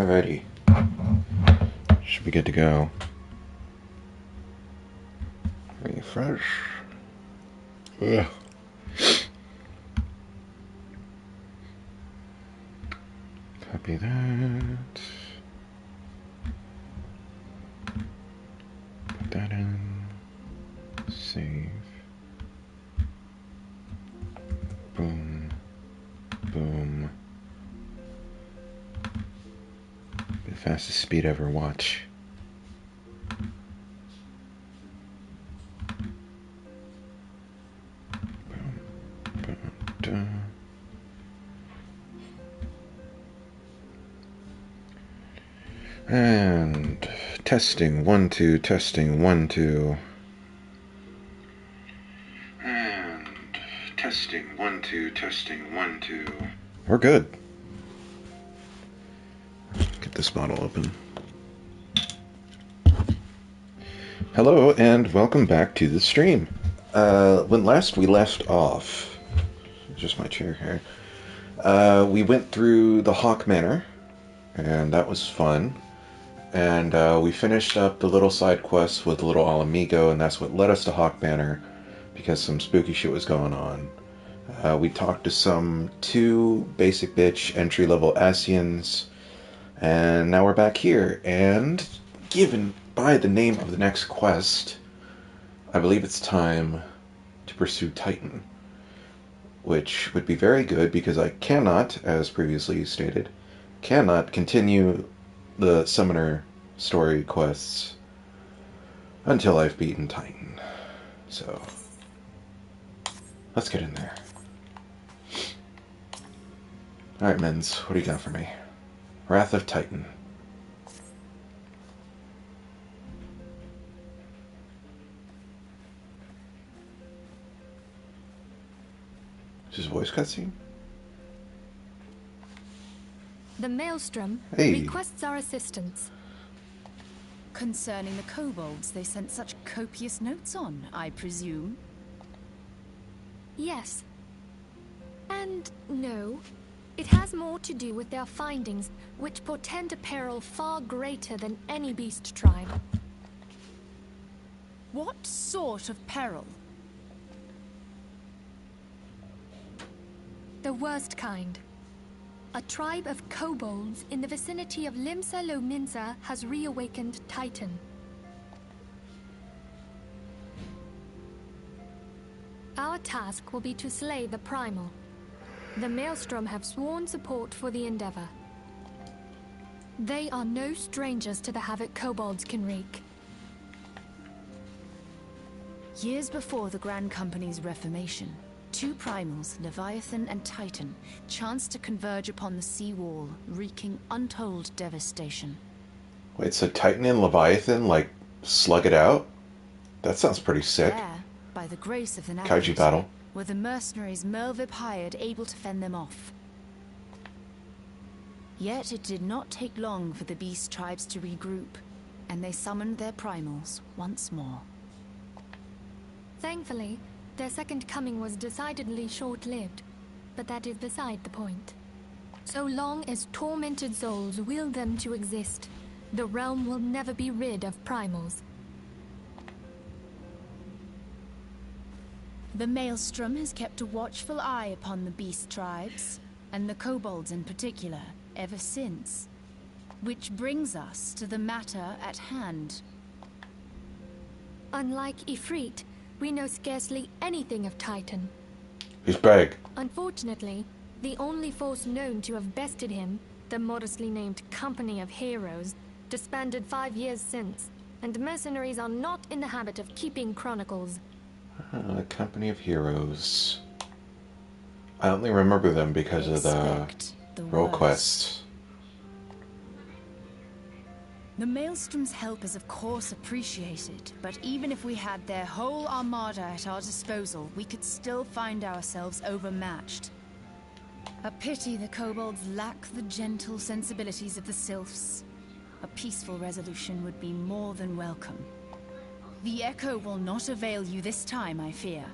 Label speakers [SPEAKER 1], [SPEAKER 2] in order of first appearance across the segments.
[SPEAKER 1] Alrighty. Should be good to go. Refresh. Ugh. Copy that. Put that in. Save. Boom. Boom. The fastest speed ever. Watch. Boom. Boom. Dun. And testing 1 2, testing 1 2. And testing 1 2, testing 1 2. We're good. Get this bottle open. Hello and welcome back to the stream. When last we left off, just my chair here, we went through the Hawk Manor, and that was fun. And we finished up the little side quests with little Alamigo, and that's what led us to Hawk Manor, because some spooky shit was going on. We talked to some 2 basic bitch entry-level Asians, and now we're back here, and given by the name of the next quest, I believe it's time to pursue Titan, which would be very good because I cannot, as previously stated, cannot continue the Summoner story quests until I've beaten Titan. So, let's get in there. Alright, Mens, what do you got for me? Wrath of Titan. Is this a voice cutscene?
[SPEAKER 2] The Maelstrom requests our assistance.
[SPEAKER 3] Concerning the kobolds they sent such copious notes on, I presume?
[SPEAKER 2] Yes. And no. It has more to do with their findings, which portend a peril far greater than any beast tribe.
[SPEAKER 3] What sort of peril?
[SPEAKER 2] The worst kind. A tribe of kobolds in the vicinity of Limsa Lominsa has reawakened Titan. Our task will be to slay the Primal. The Maelstrom have sworn support for the endeavor. They are no strangers to the havoc kobolds can wreak.
[SPEAKER 3] Years before the Grand Company's reformation, 2 primals, Leviathan and Titan, chanced to converge upon the sea wall, wreaking untold devastation.
[SPEAKER 1] Wait, so Titan and Leviathan, like, slug it out? That sounds pretty sick.
[SPEAKER 3] There, by the grace of the
[SPEAKER 1] Kaiji battle.
[SPEAKER 3] were the mercenaries Mervip hired able to fend them off. Yet it did not take long for the beast tribes to regroup, and they summoned their primals once more.
[SPEAKER 2] Thankfully, their second coming was decidedly short-lived, but that is beside the point. So long as tormented souls will them to exist, the realm will never be rid of primals.
[SPEAKER 3] The Maelstrom has kept a watchful eye upon the beast tribes, and the kobolds in particular, ever since. Which brings us to the matter at hand.
[SPEAKER 2] Unlike Ifrit, we know scarcely anything of Titan.
[SPEAKER 1] He's big.
[SPEAKER 2] Unfortunately, the only force known to have bested him, the modestly named Company of Heroes, disbanded 5 years since, and mercenaries are not in the habit of keeping chronicles.
[SPEAKER 1] The Company of Heroes. I only remember them because of the role quests.
[SPEAKER 3] The Maelstrom's help is of course appreciated, but even if we had their whole armada at our disposal, we could still find ourselves overmatched. A pity the kobolds lack the gentle sensibilities of the sylphs. A peaceful resolution would be more than welcome. The echo will not avail you this time, I fear.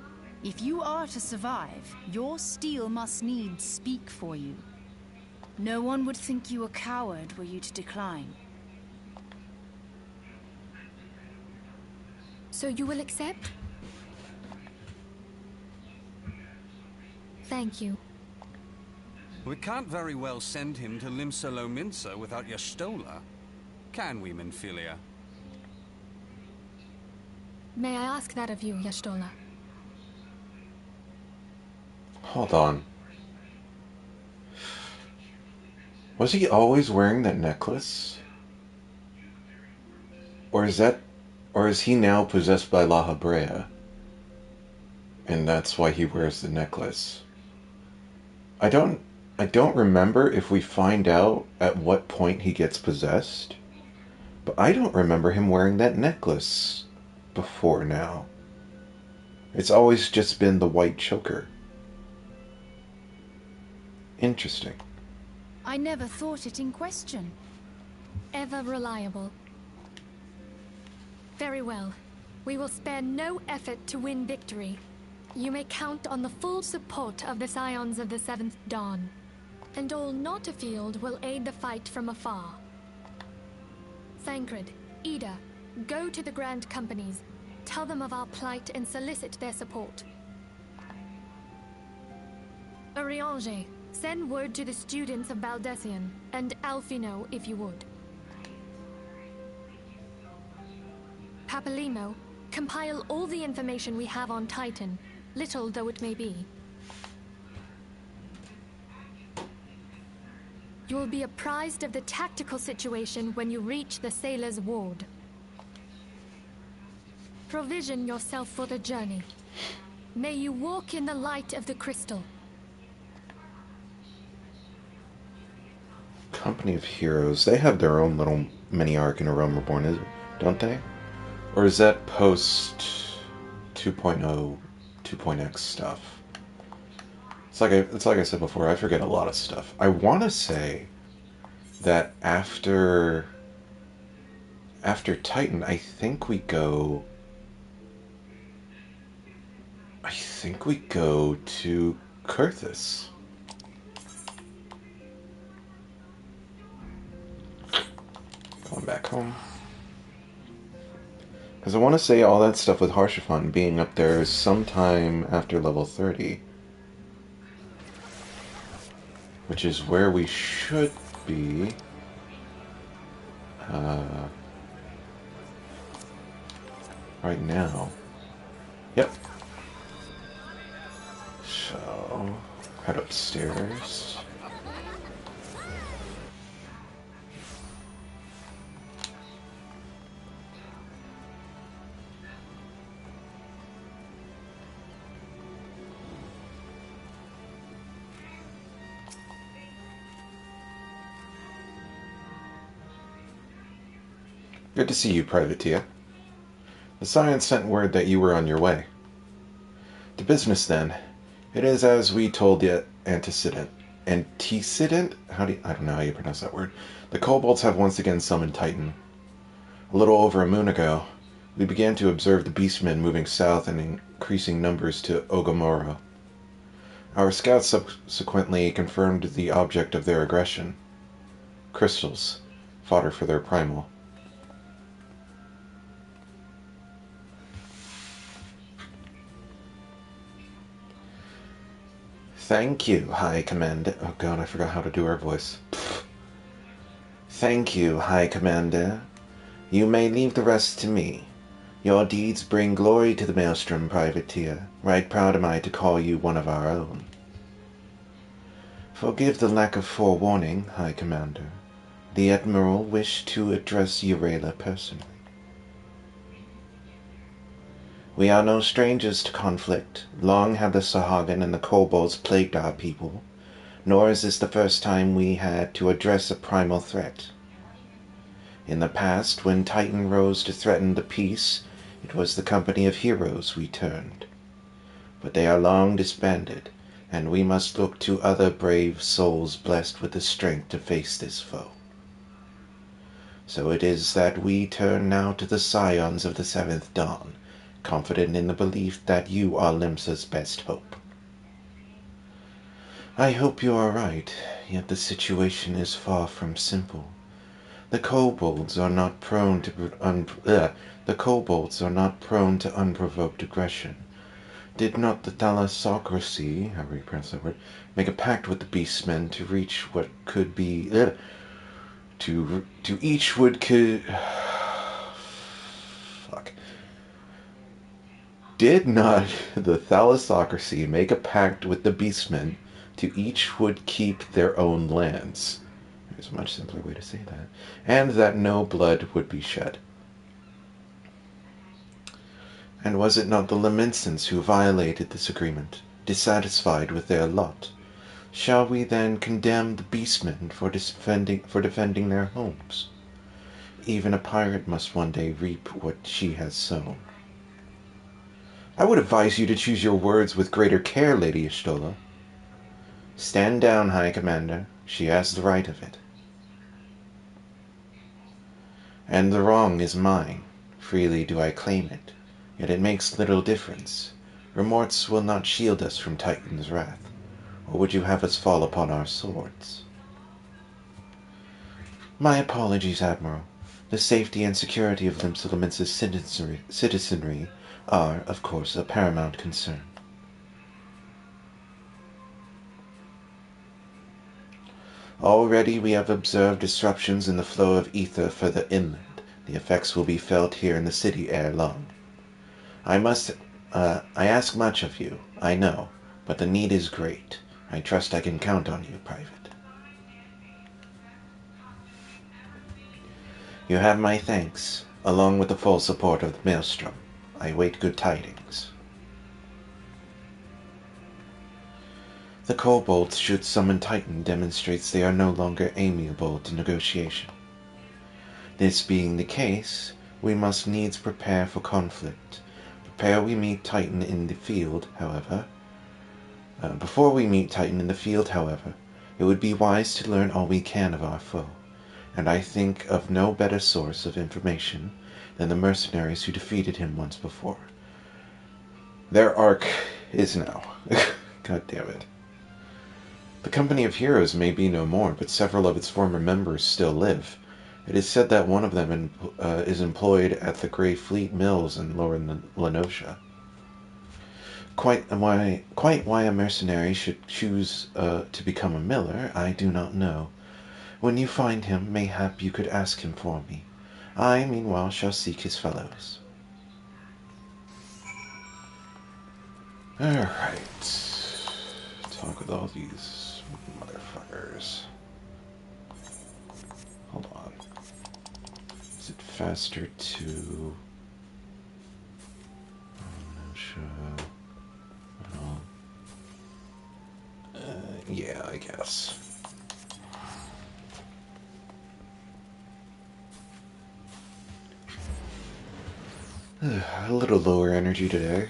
[SPEAKER 3] If you are to survive, your steel must needs speak for you. No one would think you a coward were you to decline.
[SPEAKER 2] So you will accept? Thank you.
[SPEAKER 4] We can't very well send him to Limsa Lominsa without Y'shtola. Can we, Minfilia?
[SPEAKER 2] May I ask that of you, Y'shtola?
[SPEAKER 1] Hold on. Was he always wearing that necklace? Or is he now possessed by La Habrea? And that's why he wears the necklace. I don't remember if we find out at what point he gets possessed, but I don't remember him wearing that necklace before now. It's always just been the white choker. Interesting.
[SPEAKER 3] I never thought it in question.
[SPEAKER 2] Ever reliable. Very well. We will spare no effort to win victory. You may count on the full support of the Scions of the Seventh Dawn. And all not afield will aid the fight from afar. Thancred, Ida, go to the Grand Companies. Tell them of our plight and solicit their support. Urianger, send word to the students of Baldessian, and Alfino if you would. Papalimo, compile all the information we have on Titan, little though it may be. You will be apprised of the tactical situation when you reach the Sailor's Ward. Provision yourself for the journey. May you walk in the light of the crystal.
[SPEAKER 1] Company of Heroes. They have their own little mini arc in A Realm Reborn, don't they? Or is that post 2.0, 2.x stuff? It's like I said before, I forget a lot of stuff. I want to say that after Titan, I think we go to Kurthus. Going back home. Because I want to say all that stuff with Harshaphon being up there sometime after level 30. Which is where we should be. Right now. Yep. So, head upstairs. Good to see you, Privateer. The Scion sent word that you were on your way. To business, then. It is as we told the antecedent. Antecedent? I don't know how you pronounce that word. The kobolds have once again summoned Titan. A little over a moon ago, we began to observe the beastmen moving south in increasing numbers to Ogomoro. Our scouts subsequently confirmed the object of their aggression. Crystals, fodder for their primal. Thank you, High Commander. Oh god, I forgot how to do our voice. Thank you, High Commander. You may leave the rest to me. Your deeds bring glory to the Maelstrom, Privateer. Right proud am I to call you one of our own. Forgive the lack of forewarning, High Commander. The Admiral wished to address Urela personally. We are no strangers to conflict. Long have the Sahagin and the kobolds plagued our people, nor is this the first time we had to address a primal threat. In the past, when Titan rose to threaten the peace, it was the company of heroes we turned. But they are long disbanded, and we must look to other brave souls blessed with the strength to face this foe. So it is that we turn now to the Scions of the Seventh Dawn, confident in the belief that you are Limsa's best hope. I hope you are right. yet the situation is far from simple. The kobolds are not prone to unprovoked aggression. Did not the thalassocracy, however you pronounce that word, make a pact with the beastmen to reach what could be to each would could fuck. Did not the thalassocracy make a pact with the beastmen to each would keep their own lands? There's a much simpler way to say that. And that no blood would be shed. And was it not the Laminsons who violated this agreement, dissatisfied with their lot? Shall we then condemn the beastmen for defending their homes? Even a pirate must one day reap what she has sown. I would advise you to choose your words with greater care, Lady Y'shtola. Stand down, High Commander. She has the right of it. And the wrong is mine. Freely do I claim it. Yet it makes little difference. Remorse will not shield us from Titan's wrath. Or would you have us fall upon our swords? My apologies, Admiral. The safety and security of Limsaluminsa's citizenry are, of course, a paramount concern. Already we have observed disruptions in the flow of ether further inland. The effects will be felt here in the city ere long. I ask much of you, I know, but the need is great. I trust I can count on you, Private. You have my thanks, along with the full support of the Maelstrom. I await good tidings. The kobolds should summon Titan demonstrates they are no longer amiable to negotiation. This being the case, we must needs prepare for conflict. Before we meet Titan in the field, however, it would be wise to learn all we can of our foe, and I think of no better source of information than the mercenaries who defeated him once before. Their arc is now. God damn it. The company of heroes may be no more, but several of its former members still live. It is said that one of them is employed at the Grey Fleet Mills in Lower Lenosha. Quite why a mercenary should choose to become a miller, I do not know. When you find him, mayhap you could ask him for me. I, meanwhile, shall seek his fellows. Alright. Talk with all these motherfuckers. Hold on. Is it faster to... yeah, I guess. A little lower energy today.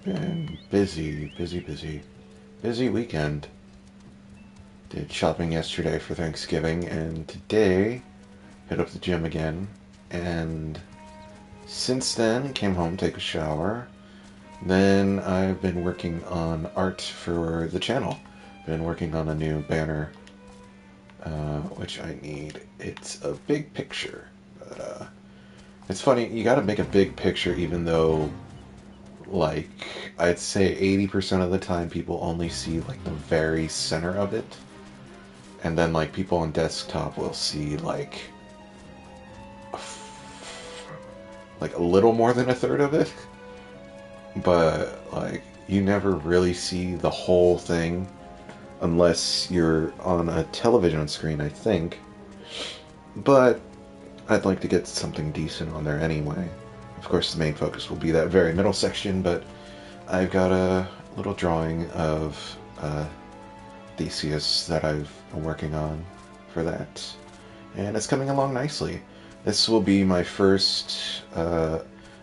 [SPEAKER 1] Been busy weekend. Did shopping yesterday for Thanksgiving, and today hit up the gym again. And since then, came home, take a shower. Then I've been working on art for the channel. Been working on a new banner, which I need. It's a big picture, but it's funny, you gotta make a big picture even though, like, I'd say 80% of the time people only see, like, the very center of it. And then, like, people on desktop will see, like a little more than a third of it. But, like, you never really see the whole thing unless you're on a television screen, I think. But I'd like to get something decent on there anyway. Of course, the main focus will be that very middle section, but I've got a little drawing of Theseus that I've been working on for that. And it's coming along nicely. This will be my first...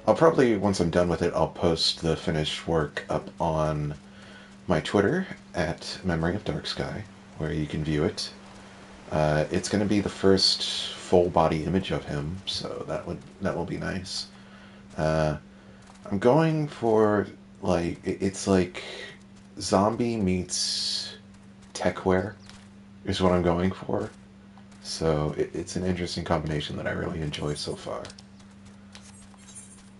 [SPEAKER 1] I'll probably, once I'm done with it, I'll post the finished work up on my Twitter at MemoryOfDarksky, where you can view it. It's going to be the first full body image of him, so that will be nice. I'm going for, like, it's like zombie meets techwear is what I'm going for. So it's an interesting combination that I really enjoy so far.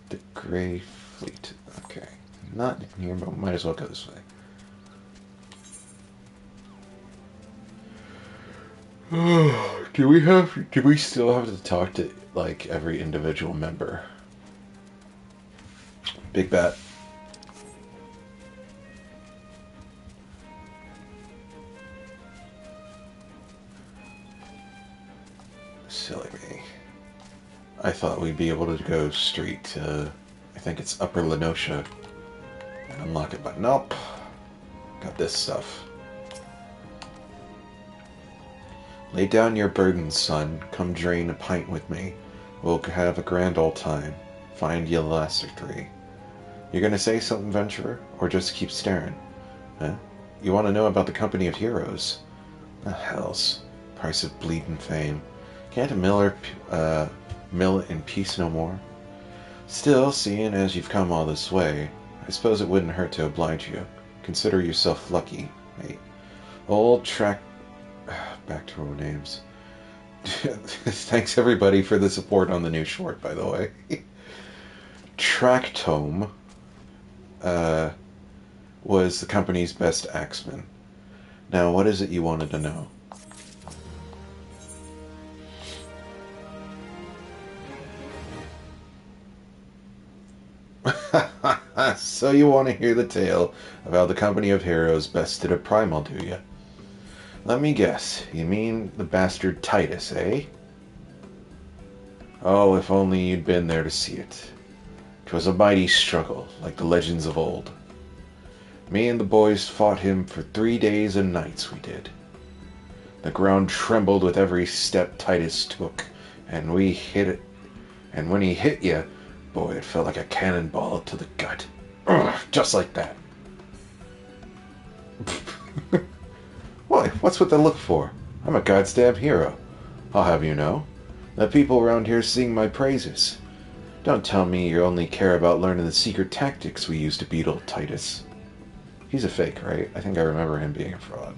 [SPEAKER 1] The Grey Fleet. Okay. Not in here, but might as well go this way. Do we still have to talk to, like, every individual member? Big bet. Silly me. I thought we'd be able to go straight to, I think it's Upper Lenosha, and unlock it, but nope. Got this stuff. Lay down your burdens, son. Come drain a pint with me. We'll have a grand old time. Find ye the lesser three. You gonna say something, Venturer? Or just keep staring? Huh? You want to know about the Company of Heroes? The hells. Price of bleeding fame. Can't a miller mill in peace no more? Still, seeing as you've come all this way, I suppose it wouldn't hurt to oblige you. Consider yourself lucky, mate. Old track... Back to our names. Thanks everybody for the support on the new short, by the way. Tractome was the company's best axeman. Now, what is it you wanted to know? So you want to hear the tale of how the Company of Heroes bested a primal, do you? Let me guess. You mean the bastard Titus, eh? Oh, if only you'd been there to see it. 'Twas a mighty struggle, like the legends of old. Me and the boys fought him for 3 days and nights, we did. The ground trembled with every step Titus took, and we hit it. And when he hit you, boy, it felt like a cannonball to the gut. Ugh, just like that. Why, what's with the look for? I'm a goddamn hero. I'll have you know. The people around here sing my praises. Don't tell me you only care about learning the secret tactics we used to beat old Titus. He's a fake, right? I think I remember him being a fraud.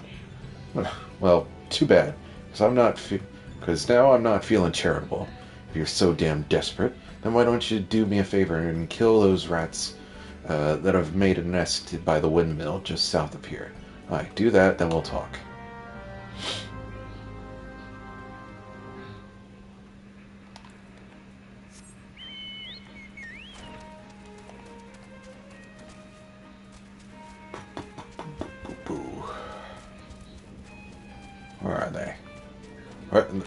[SPEAKER 1] Well, too bad, because now I'm not feeling charitable. If you're so damn desperate, then why don't you do me a favor and kill those rats that have made a nest by the windmill just south of here. Alright, do that, then we'll talk. Where are they?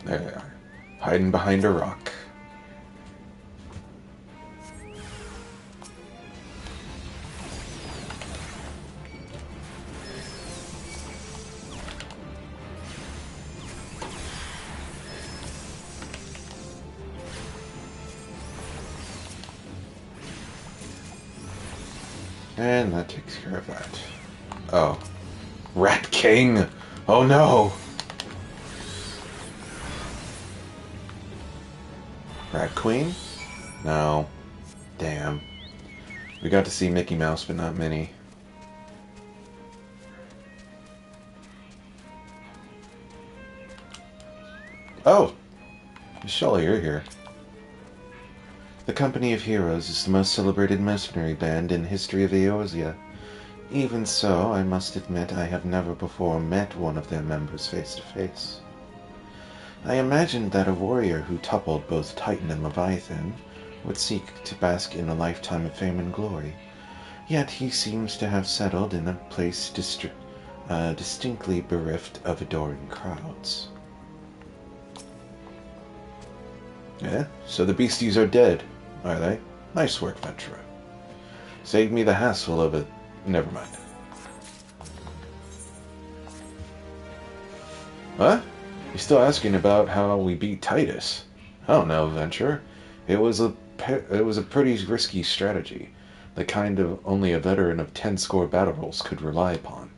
[SPEAKER 1] There they are. Hiding behind a rock. And that takes care of that. Oh. Rat King! Oh no! Rat Queen? No. Damn. We got to see Mickey Mouse, but not Minnie. Oh! Shelley, you're here. The Company of Heroes is the most celebrated mercenary band in history of Eorzea. Even so, I must admit I have never before met one of their members face to face. I imagined that a warrior who toppled both Titan and Leviathan would seek to bask in a lifetime of fame and glory, yet he seems to have settled in a place distinctly bereft of adoring crowds. Yeah, so the beasties are dead, are they? Nice work, Venturer. Saved me the hassle of it. Never mind. What? You're still asking about how we beat Titus? I don't know, Venturer. It was a pretty risky strategy, the kind of only a veteran of 10 score battle rolls could rely upon.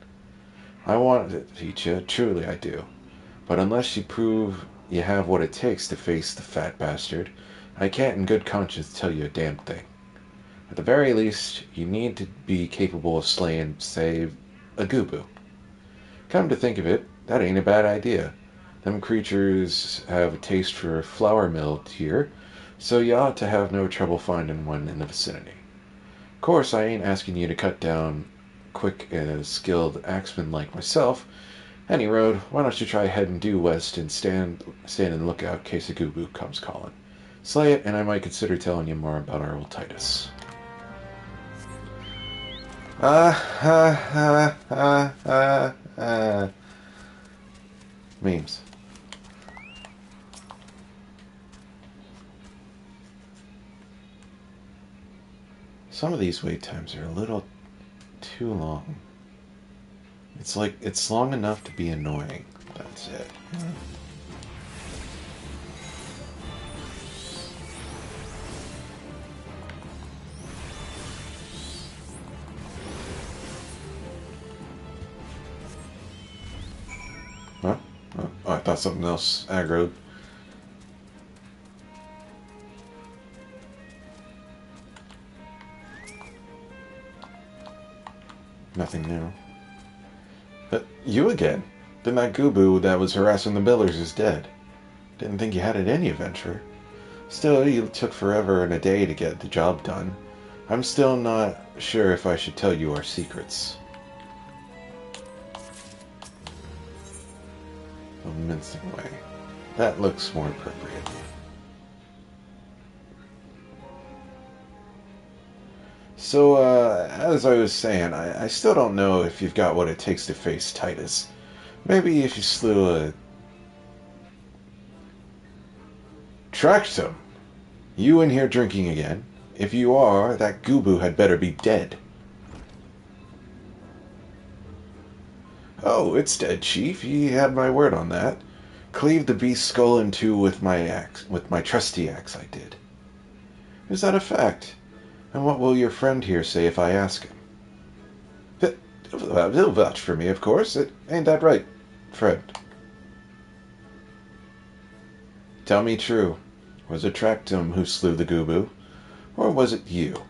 [SPEAKER 1] I want to teach you, truly I do. But unless you prove you have what it takes to face the fat bastard, I can't in good conscience tell you a damn thing. At the very least, you need to be capable of slaying, say, a Goobu. Come to think of it, that ain't a bad idea. Them creatures have a taste for flour mill here, so you ought to have no trouble finding one in the vicinity. Of course, I ain't asking you to cut down quick and skilled axemen like myself. Any road, why don't you try heading due west and stand in the lookout in case a Goobu comes calling. Slay it, and I might consider telling you more about our old Titus. Memes. Some of these wait times are a little too long. It's like, it's long enough to be annoying. That's it. Huh? Oh, I thought something else aggroed. Nothing new. But you again. Then that Goobu that was harassing the Billers is dead. Didn't think you had it any adventure. Still, you took forever and a day to get the job done. I'm still not sure if I should tell you our secrets. A mincing way. That looks more appropriate. So, as I was saying, I still don't know if you've got what it takes to face Titus. Maybe if you slew a... Tracked him! You in here drinking again? If you are, that Goobu had better be dead. Oh, it's dead, Chief. Ye had my word on that. Cleaved the beast's skull in two with my axe, with my trusty axe I did. Is that a fact? And what will your friend here say if I ask him? He'll vouch for me, of course. Ain't that right, Fred? Tell me true. Was it Tractum who slew the Goobu? Or was it you?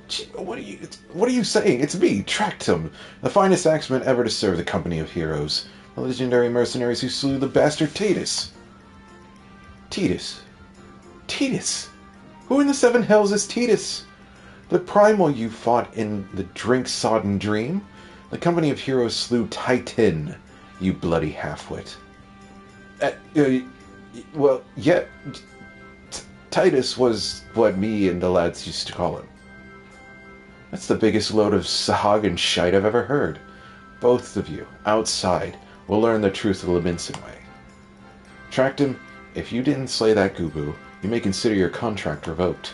[SPEAKER 1] Gee, what are you saying? It's me, Tractum, the finest axeman ever to serve the company of heroes. The legendary mercenaries who slew the bastard Titus. Titus? Who in the seven hells is Titus? The primal you fought in the drink-sodden dream? The company of heroes slew Titan, you bloody half-wit. Well, yeah, Titus was what me and the lads used to call him. That's the biggest load of Sahagin shite I've ever heard. Both of you, outside, will learn the truth of the mincing way. Tracked him, if you didn't slay that Goobu, you may consider your contract revoked.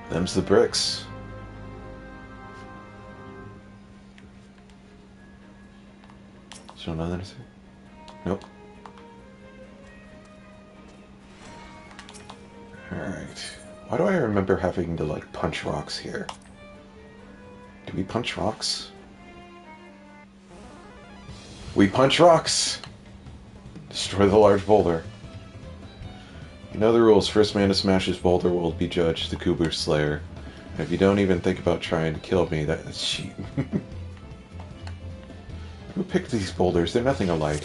[SPEAKER 1] Them's the bricks. Still nothing to say? Nope. Alright. Why do I remember having to, like, punch rocks here? Do we punch rocks? We punch rocks! Destroy the large boulder. You know the rules. First man to smash his boulder will be judged the Goobu Slayer. And if you don't even think about trying to kill me, that's cheating. Who picked these boulders? They're nothing alike.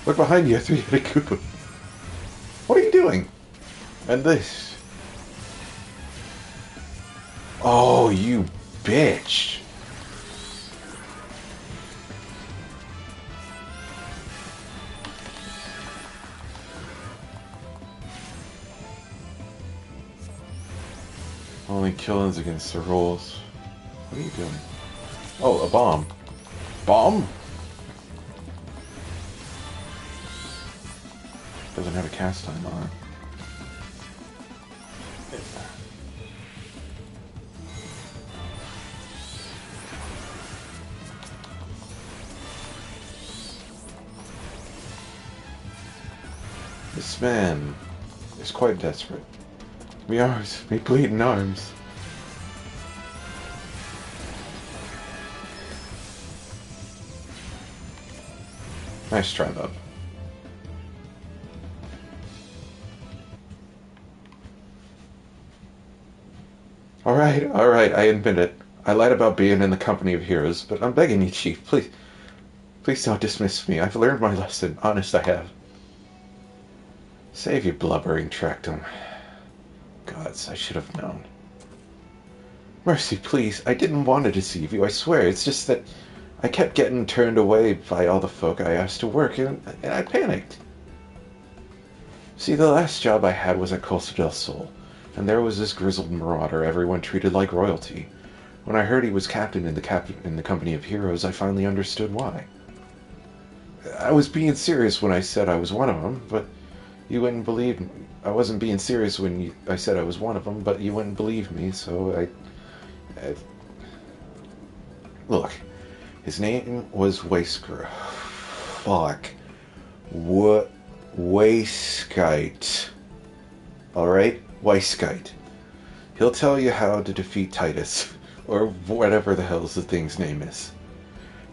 [SPEAKER 1] Look behind you, a three-headed Goobu. What are you doing? And this. Oh, you bitch. Only killings against the rules. What are you doing? Oh, a bomb. Bomb? Doesn't have a cast time on it. This man is quite desperate. Me bleeding arms. Nice try, bub. Alright, I admit it. I lied about being in the company of heroes, but I'm begging you, Chief, please don't dismiss me. I've learned my lesson. Honest, I have. Save your blubbering, Tractum. Gods, I should have known. Mercy, please. I didn't want to deceive you, I swear. It's just that I kept getting turned away by all the folk I asked to work, and I panicked. See, the last job I had was at Costa del Sol, and there was this grizzled marauder everyone treated like royalty. When I heard he was captain in the company of heroes, I finally understood why. I was being serious when I said I was one of them, but you wouldn't believe me. I wasn't being serious when I said I was one of them, but you wouldn't believe me, so I look, his name was Waskite. Fuck. What? Waskite. Alright? Waskite. He'll tell you how to defeat Titus, or whatever the hell's the thing's name is.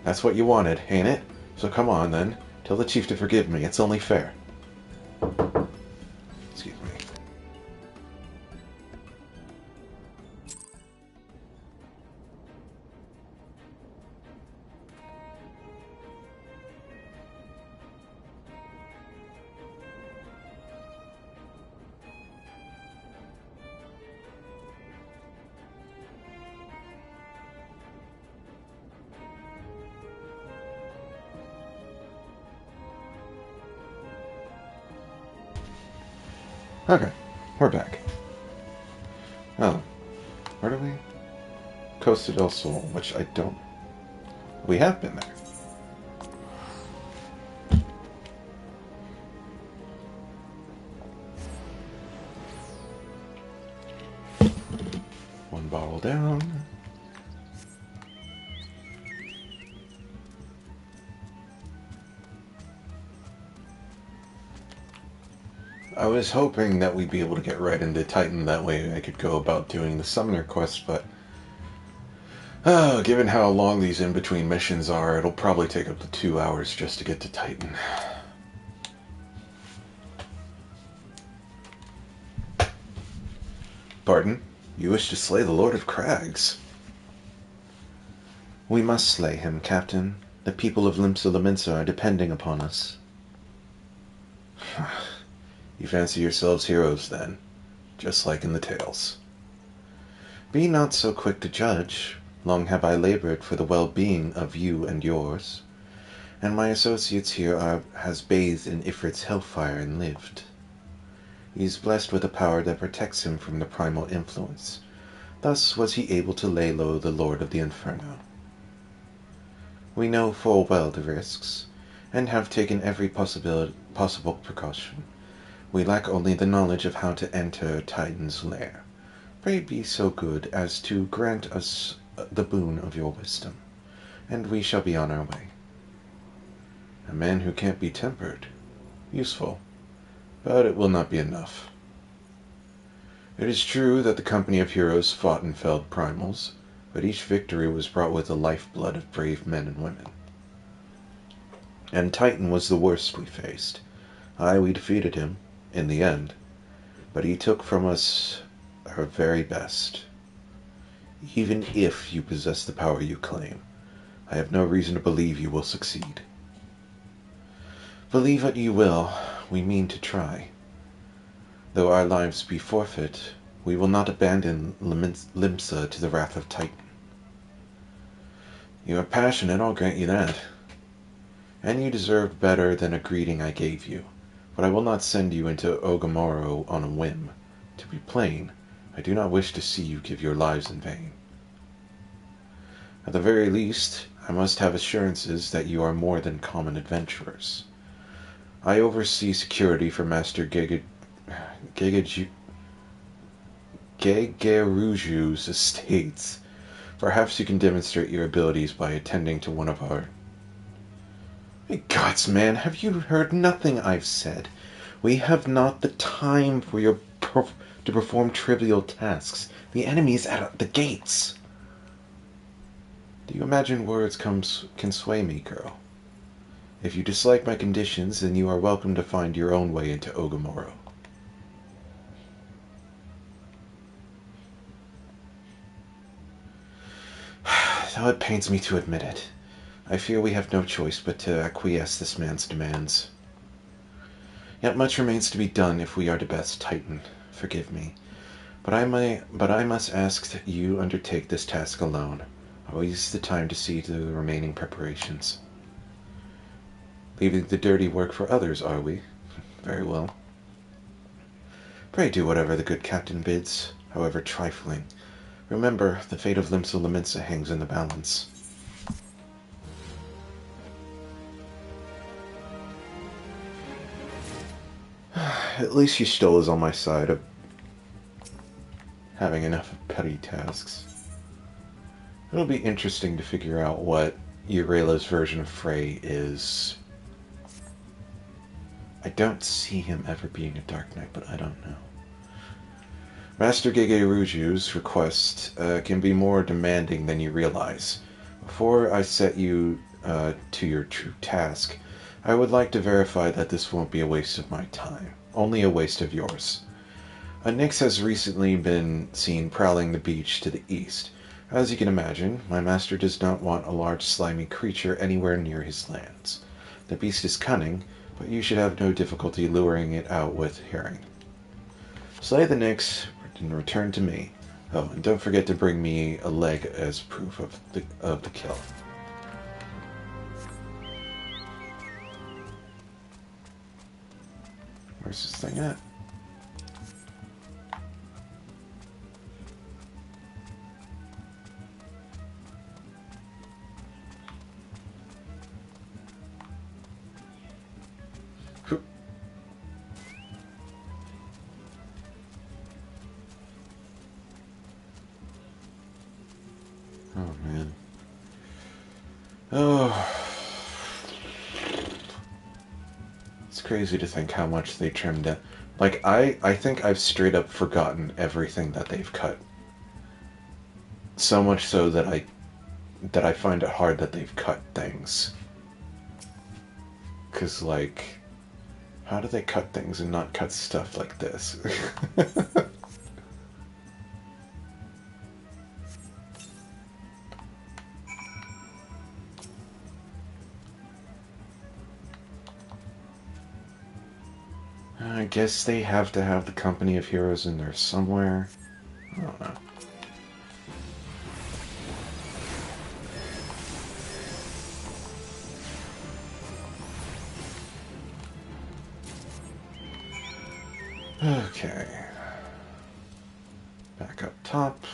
[SPEAKER 1] That's what you wanted, ain't it? So come on, then. Tell the chief to forgive me. It's only fair. Excuse me. Okay, we're back. Oh, where do we? Costa del Sol, which I don't... We have been there. One bottle down. I was hoping that we'd be able to get right into Titan, that way I could go about doing the summoner quest, but given how long these in-between missions are, it'll probably take up to 2 hours just to get to Titan. Pardon? You wish to slay the Lord of Crags? We must slay him, Captain. The people of Limsa are depending upon us. You fancy yourselves heroes, then, just like in the tales. Be not so quick to judge. Long have I labored for the well-being of you and yours, and my associates here has bathed in Ifrit's hellfire and lived. He is blessed with a power that protects him from the primal influence. Thus was he able to lay low the Lord of the Inferno. We know full well the risks, and have taken every possible precaution. We lack only the knowledge of how to enter Titan's lair. Pray be so good as to grant us the boon of your wisdom, and we shall be on our way. A man who can't be tempered. Useful, but it will not be enough. It is true that the company of heroes fought and felled primals, but each victory was brought with the lifeblood of brave men and women. And Titan was the worst we faced. Aye, we defeated him, in the end, but he took from us our very best. Even if you possess the power you claim, I have no reason to believe you will succeed. Believe what you will, we mean to try. Though our lives be forfeit, we will not abandon Limsa to the wrath of Titan. You are passionate, I'll grant you that. And you deserved better than a greeting I gave you. But I will not send you into Ogamoro on a whim. To be plain, I do not wish to see you give your lives in vain. At the very least, I must have assurances that you are more than common adventurers. I oversee security for Master Gegeruju's estates. Perhaps you can demonstrate your abilities by attending to one of our... Gods, man, have you heard nothing I've said? We have not the time for to perform trivial tasks. The enemy is at the gates. Do you imagine words can sway me, girl? If you dislike my conditions, then you are welcome to find your own way into Ogamoro. Though it pains me to admit it, I fear we have no choice but to acquiesce this man's demands. Yet much remains to be done if we are to best Titan. Forgive me, but I must ask that you undertake this task alone. I will use the time to see to the remaining preparations. Leaving the dirty work for others, are we? Very well. Pray do whatever the good captain bids, however trifling. Remember, the fate of Limsa Lominsa hangs in the balance. At least Y'shtola is on my side of having enough of petty tasks. It'll be interesting to figure out what Eurela's version of Frey is. I don't see him ever being a Dark Knight, but I don't know. Master Gege Ruju's request can be more demanding than you realize. Before I set you to your true task, I would like to verify that this won't be a waste of my time, only a waste of yours. A Nyx has recently been seen prowling the beach to the east. As you can imagine, my master does not want a large slimy creature anywhere near his lands. The beast is cunning, but you should have no difficulty luring it out with herring. Slay the Nyx and return to me. Oh, and don't forget to bring me a leg as proof of the kill. Where's this thing at? Oh, man. Oh. It's crazy to think how much they trimmed it. Like, I think I've straight up forgotten everything that they've cut. So much so that I find it hard that they've cut things. 'Cause, like, how do they cut things and not cut stuff like this? I guess they have to have the company of heroes in there somewhere. I don't know. Okay. Back up top.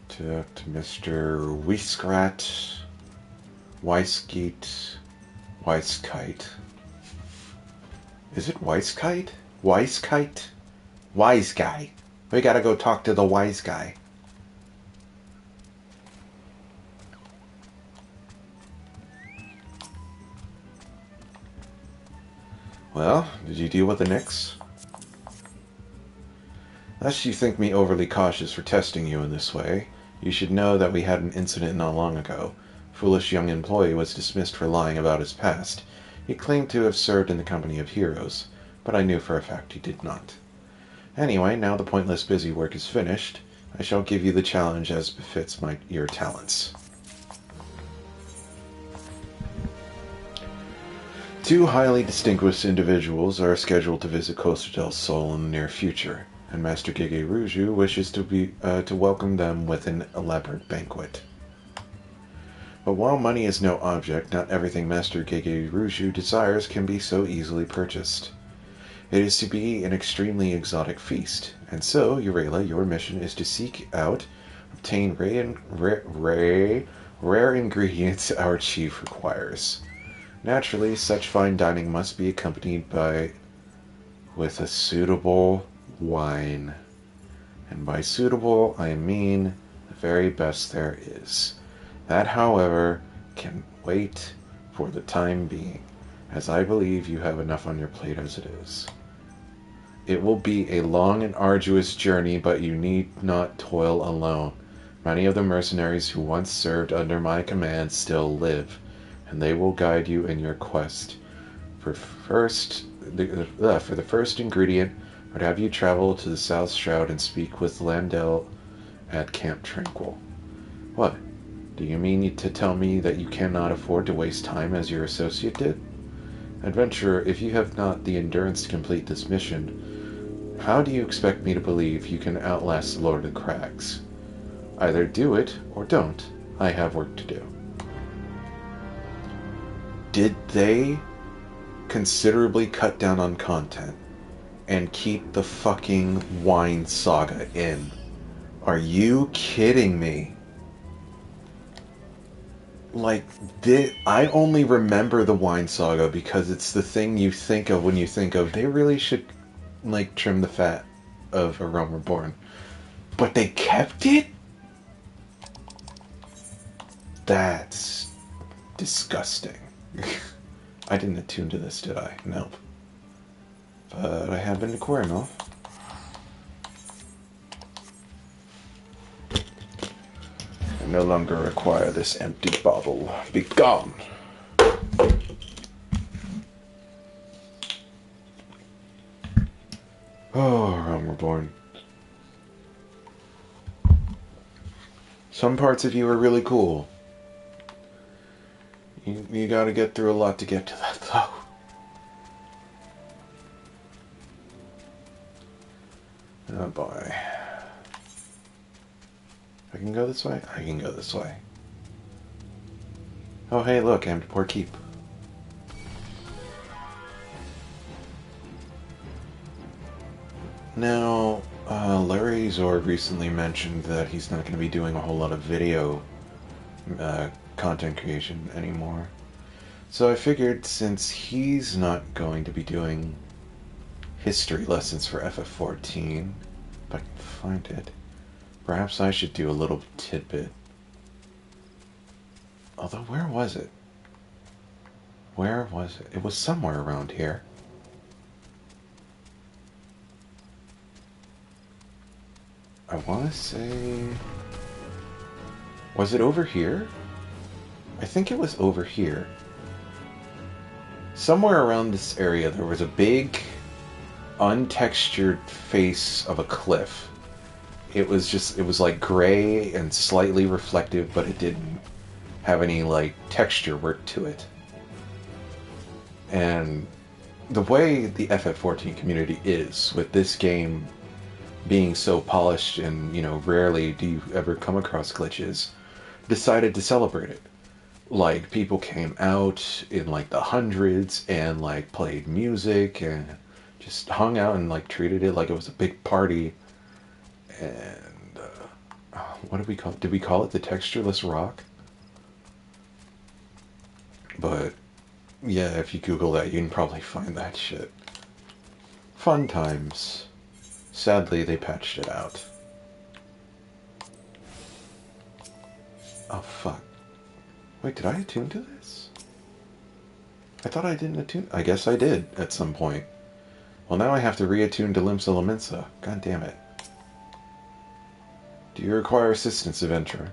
[SPEAKER 1] To Mr. Wieskrat. Weisgeet. Weiskite. Is it Weiskite? Weiskite? Wise guy. We gotta go talk to the wise guy. Well, did you deal with the Nyx? Lest you think me overly cautious for testing you in this way, you should know that we had an incident not long ago. A foolish young employee was dismissed for lying about his past. He claimed to have served in the company of heroes, but I knew for a fact he did not. Anyway, now the pointless busy work is finished, I shall give you the challenge as befits your talents. 2 highly distinguished individuals are scheduled to visit Costa del Sol in the near future, and Master Gege Ruju wishes to welcome them with an elaborate banquet. But while money is no object, not everything Master Gege Ruju desires can be so easily purchased. It is to be an extremely exotic feast, and so, Eurela, your mission is to seek out, obtain rare ingredients our chief requires. Naturally, such fine dining must be accompanied with a suitable wine. And by suitable, I mean the very best there is. That, however, can wait for the time being, as I believe you have enough on your plate as it is. It will be a long and arduous journey, but you need not toil alone. Many of the mercenaries who once served under my command still live, and they will guide you in your quest. For the first ingredient, I'd have you travel to the South Shroud and speak with Landell at Camp Tranquil. What? Do you mean to tell me that you cannot afford to waste time as your associate did? Adventurer, if you have not the endurance to complete this mission, how do you expect me to believe you can outlast the Lord of the Crags? Either do it, or don't. I have work to do. Did they considerably cut down on content and keep the fucking wine saga in? Are you kidding me? Like, I only remember the wine saga because it's the thing you think of when you think of, they really should, like, trim the fat of a Realm Reborn. But they kept it? That's disgusting. I didn't attune to this, did I? Nope. But I have been to Quarrymill. I no longer require this empty bottle. Be gone! Oh, Realm Reborn. Some parts of you are really cool. You gotta get through a lot to get to that, though. Oh boy. I can go this way? I can go this way. Oh hey, look, Amdapor Keep. Now, Larry Zord recently mentioned that he's not going to be doing a whole lot of video content creation anymore. So I figured since he's not going to be doing history lessons for FF14, if I can find it, perhaps I should do a little tidbit. Although, where was it? Where was it? It was somewhere around here. I want to say... Was it over here? I think it was over here. Somewhere around this area there was a big, untextured face of a cliff. It was like gray and slightly reflective, but it didn't have any, like, texture work to it. And the way the FF14 community is, with this game being so polished and, you know, rarely do you ever come across glitches, decided to celebrate it. Like, people came out in, like, the hundreds and, like, played music and just hung out and, like, treated it like it was a big party. And, what did we call it? Did we call it the Textureless Rock? But, yeah, if you Google that, you can probably find that shit. Fun times. Sadly, they patched it out. Oh, fuck. Wait, did I attune to this? I thought I didn't attune. I guess I did, at some point. Well, now I have to reattune to Limsa Lominsa. God damn it. Do you require assistance, adventurer?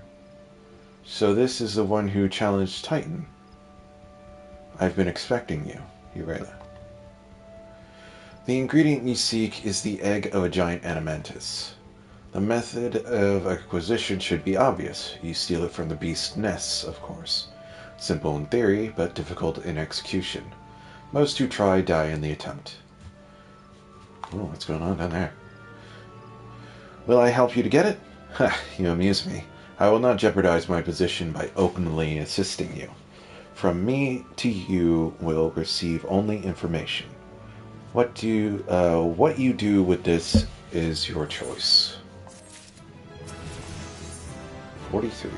[SPEAKER 1] So this is the one who challenged Titan. I've been expecting you, Urela. The ingredient you seek is the egg of a giant animantus. The method of acquisition should be obvious. You steal it from the beast's nests, of course. Simple in theory, but difficult in execution. Most who try die in the attempt. Oh, what's going on down there? Will I help you to get it? Ha, you amuse me. I will not jeopardize my position by openly assisting you. From me to you will receive only information. What you do with this is your choice. 43.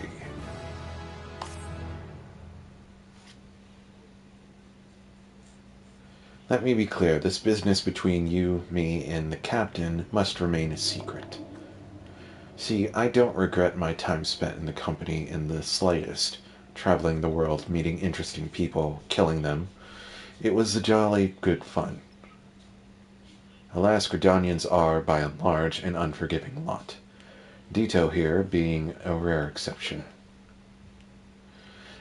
[SPEAKER 1] Let me be clear, this business between you, me, and the captain must remain a secret. See, I don't regret my time spent in the company in the slightest, traveling the world, meeting interesting people, killing them. It was a jolly good fun. Alas, Gridanians are, by and large, an unforgiving lot. Ditto here being a rare exception.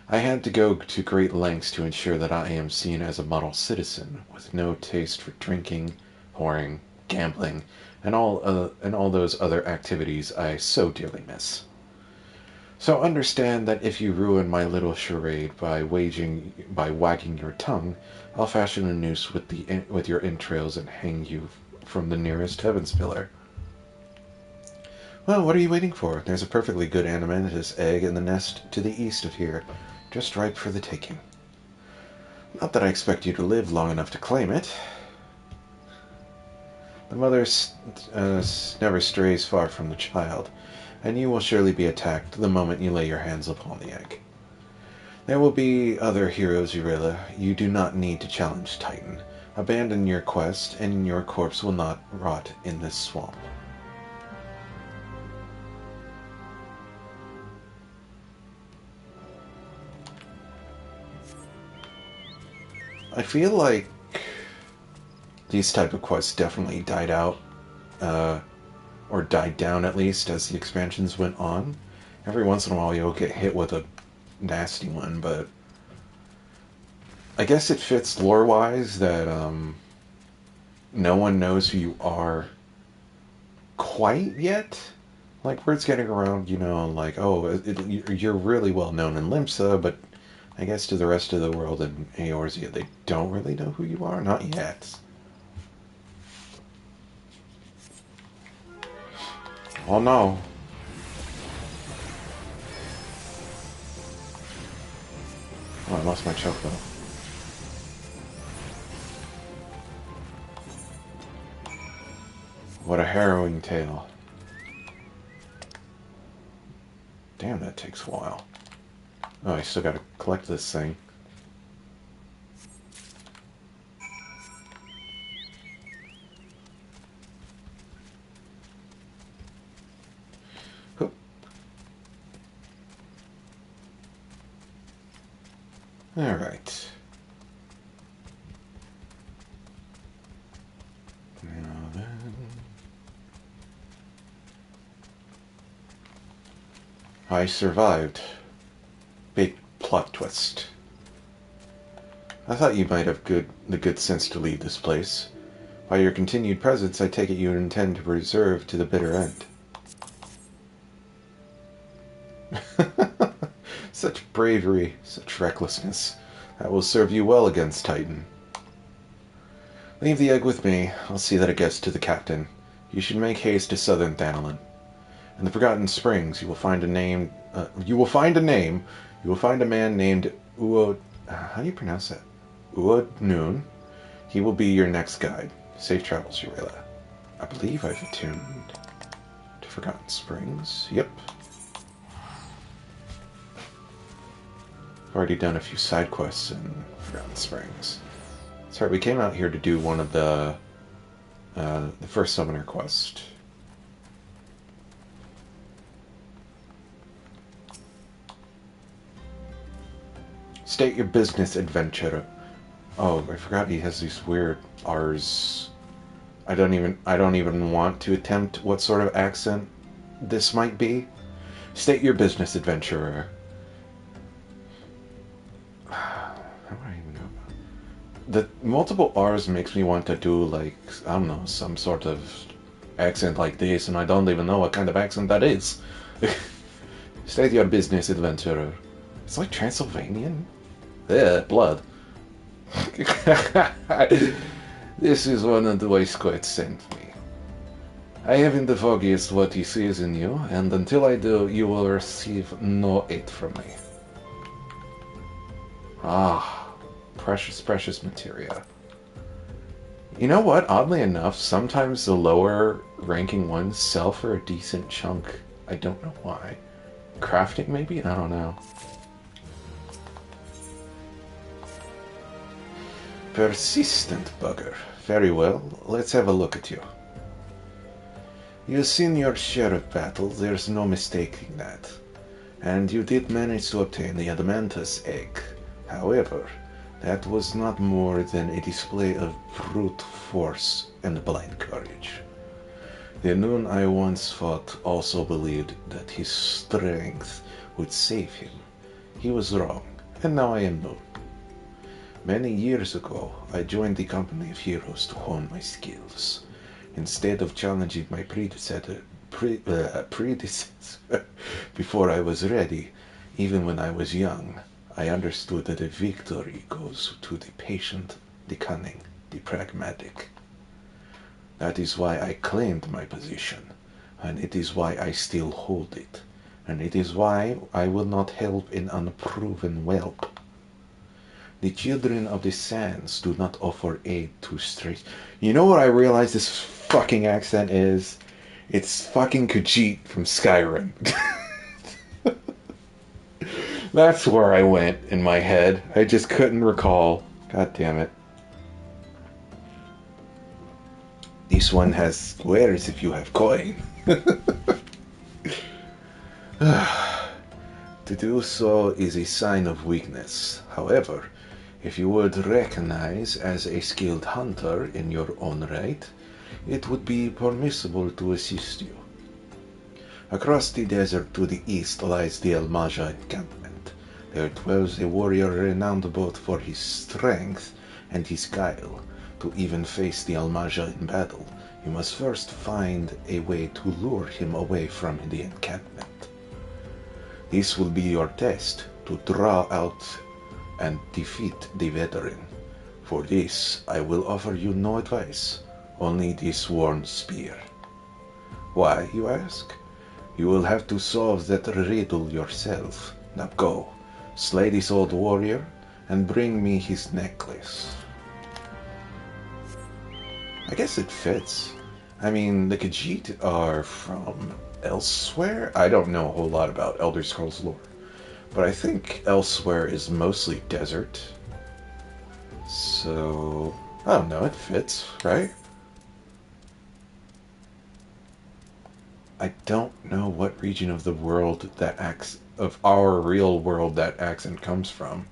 [SPEAKER 1] I had to go to great lengths to ensure that I am seen as a model citizen, with no taste for drinking, whoring, gambling, and all those other activities I so dearly miss. So understand that if you ruin my little charade by wagging your tongue, I'll fashion a noose with your entrails and hang you from the nearest heavens pillar. Well, what are you waiting for? There's a perfectly good animantus egg in the nest to the east of here, just ripe for the taking. Not that I expect you to live long enough to claim it. The mother never strays far from the child, and you will surely be attacked the moment you lay your hands upon the egg. There will be other heroes, Urilla. You do not need to challenge Titan. Abandon your quest, and your corpse will not rot in this swamp. I feel like these type of quests definitely died out, or died down at least, as the expansions went on. Every once in a while you'll get hit with a nasty one, but I guess it fits lore-wise that no one knows who you are quite yet. Like, word's getting around, like, oh, you're really well known in Limsa, but I guess to the rest of the world in Eorzea, they don't really know who you are? Not yet. Oh no. Oh, I lost my chocobo. What a harrowing tale. Damn, that takes a while. Oh, I still gotta collect this thing. Oop. Alright. Now then... I survived. Big plot twist. I thought you might have the good sense to leave this place. By your continued presence, I take it you intend to preserve to the bitter end. Such bravery, such recklessness. That will serve you well against Titan. Leave the egg with me. I'll see that it gets to the captain. You should make haste to southern Thanalin. In the Forgotten Springs, you will find a man named Uod... how do you pronounce that? Uod Noon. He will be your next guide. Safe travels, Urilla. I believe I've attuned to Forgotten Springs. Yep. I've already done a few side quests in Forgotten Springs. That's right, we came out here to do one of the first summoner quest. State your business, adventurer. Oh, I forgot he has these weird R's. I don't even want to attempt what sort of accent this might be. State your business, adventurer. How would I even know about it? The multiple R's makes me want to do, like, I don't know, some sort of accent like this, and I don't even know what kind of accent that is. State your business, adventurer. It's like Transylvanian. Yeah, blood. This is one of the waistcoats sent me. I haven't the foggiest what he sees in you, and until I do, you will receive no aid from me. Ah, precious, precious materia. You know what? Oddly enough, sometimes the lower ranking ones sell for a decent chunk. I don't know why. Crafting, maybe? I don't know. Persistent bugger. Very well, let's have a look at you. You've seen your share of battles, there's no mistaking that. And you did manage to obtain the Adamantus egg. However, that was not more than a display of brute force and blind courage. The Noon I once fought also believed that his strength would save him. He was wrong. and now I am known. Many years ago, I joined the company of heroes to hone my skills. Instead of challenging my predecessor before I was ready, even when I was young, I understood that a victory goes to the patient, the cunning, the pragmatic. That is why I claimed my position, and it is why I still hold it, and it is why I will not help an unproven whelp. The children of the sands do not offer aid to strays. You know what I realize this fucking accent is? It's fucking Khajiit from Skyrim. That's where I went in my head. I just couldn't recall. God damn it. This one has squares if you have coin. To do so is a sign of weakness. However, if you would recognize as a skilled hunter in your own right, it would be permissible to assist you. Across the desert to the east lies the Almaja encampment. There dwells a warrior renowned both for his strength and his guile. To even face the Almaja in battle, you must first find a way to lure him away from the encampment. This will be your test to draw out and defeat the veteran. For this, I will offer you no advice, only this worn spear. Why, you ask? You will have to solve that riddle yourself. Now go, slay this old warrior, and bring me his necklace. I guess it fits. I mean, the Khajiit are from elsewhere. I don't know a whole lot about Elder Scrolls lore, but I think elsewhere is mostly desert. So, I don't know, it fits, right? I don't know what region of the world of our real world that accent comes from.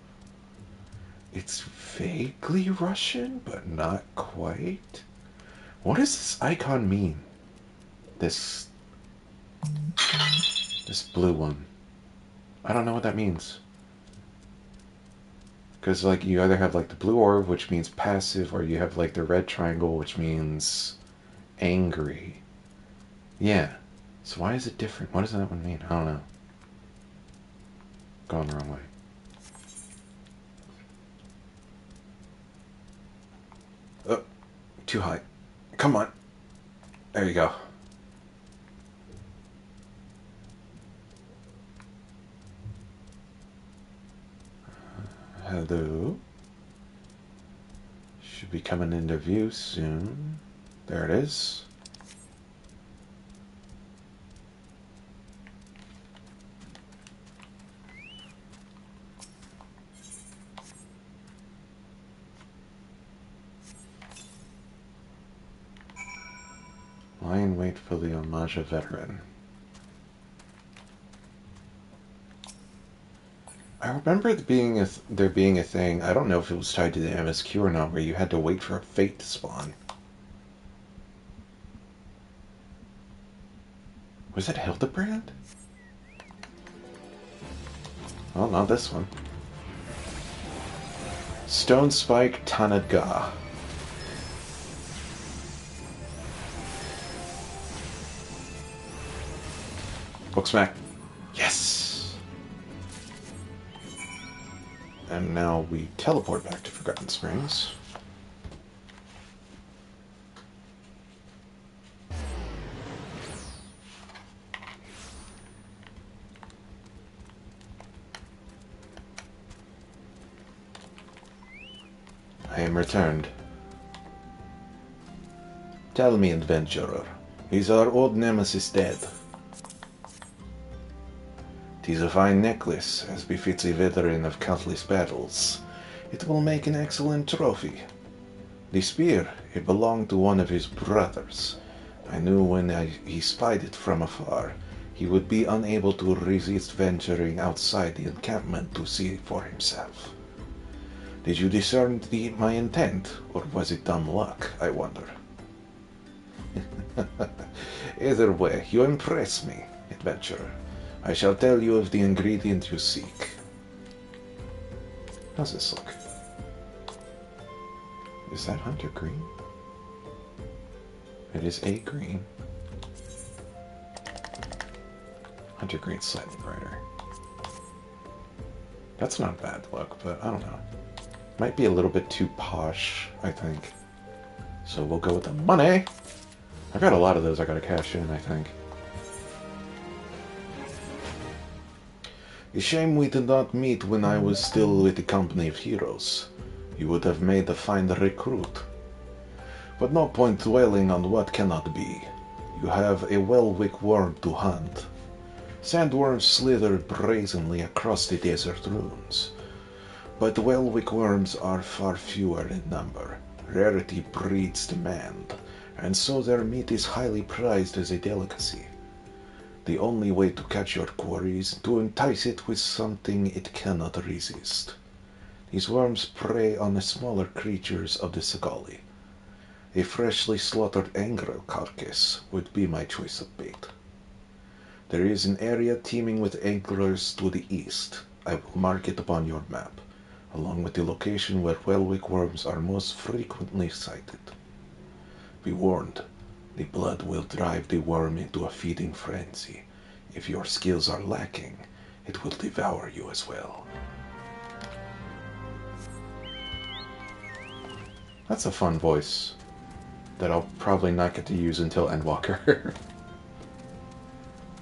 [SPEAKER 1] It's vaguely Russian, but not quite. What does this icon mean? This blue one. I don't know what that means. Because, like, you either have, like, the blue orb, which means passive, or you have, like, the red triangle, which means angry. Yeah. So why is it different? What does that one mean? I don't know. Going the wrong way. Oh, too high. Come on. There you go. Hello. Should be coming into view soon. There it is. Lie in wait for the Almaja veteran. I remember there being a thing, I don't know if it was tied to the MSQ or not, where you had to wait for a fate to spawn. Was it Hildebrand? Well, not this one. Stone Spike Tanaga. Book smack. Yes! And now we teleport back to Forgotten Springs. I am returned. Tell me, adventurer, is our old nemesis dead? 'Tis a fine necklace, as befits a veteran of countless battles. It will make an excellent trophy. The spear, it belonged to one of his brothers. I knew when he spied it from afar, he would be unable to resist venturing outside the encampment to see for himself. Did you discern my intent, or was it dumb luck, I wonder? Either way, you impress me, adventurer. I shall tell you of the ingredient you seek. How's this look? Is that hunter green? It is a green. Hunter green's slightly brighter. That's not a bad look, but I don't know. Might be a little bit too posh, I think. So we'll go with the money. I've got a lot of those I gotta cash in, I think. A shame we did not meet when I was still with the company of heroes. You would have made a fine recruit. But no point dwelling on what cannot be. You have a Welwick worm to hunt. Sandworms slither brazenly across the desert ruins. But Welwick worms are far fewer in number. Rarity breeds demand, and so their meat is highly prized as a delicacy. The only way to catch your quarry is to entice it with something it cannot resist. These worms prey on the smaller creatures of the Sagali. A freshly slaughtered angrel carcass would be my choice of bait. There is an area teeming with anglers to the east. I will mark it upon your map, along with the location where Welwick worms are most frequently sighted. Be warned, the blood will drive the worm into a feeding frenzy. If your skills are lacking, it will devour you as well. That's a fun voice that I'll probably not get to use until Endwalker.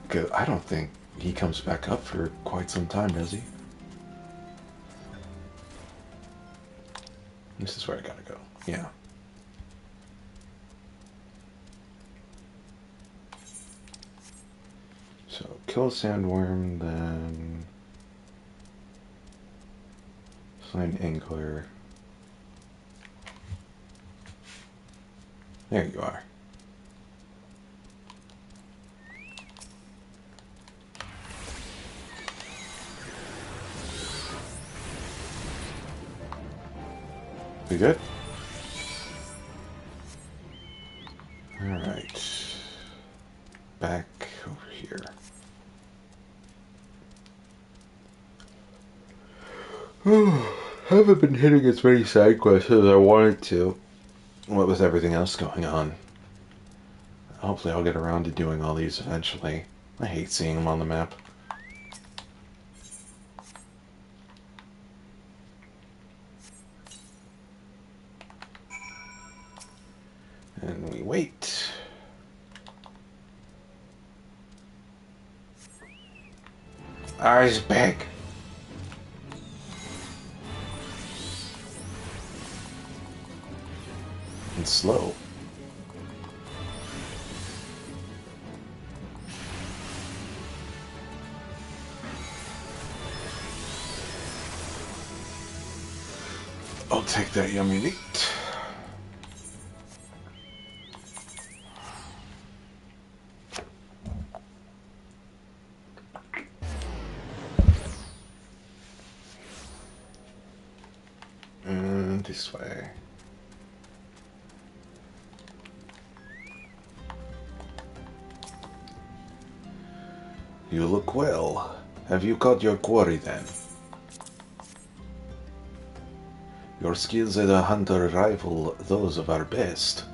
[SPEAKER 1] Because I don't think he comes back up for quite some time, does he? This is where I gotta go. Yeah. So, kill Sandworm, then find Angler. There you are. We good? Alright. Back over here. Haven't been hitting as many side quests as I wanted to. What with everything else going on. Hopefully I'll get around to doing all these eventually. I hate seeing them on the map. And we wait. Eyes back. And slow. I'll take that yummy meat. And this way. You look well. Have you caught your quarry then? Your skills as a hunter rival those of our best.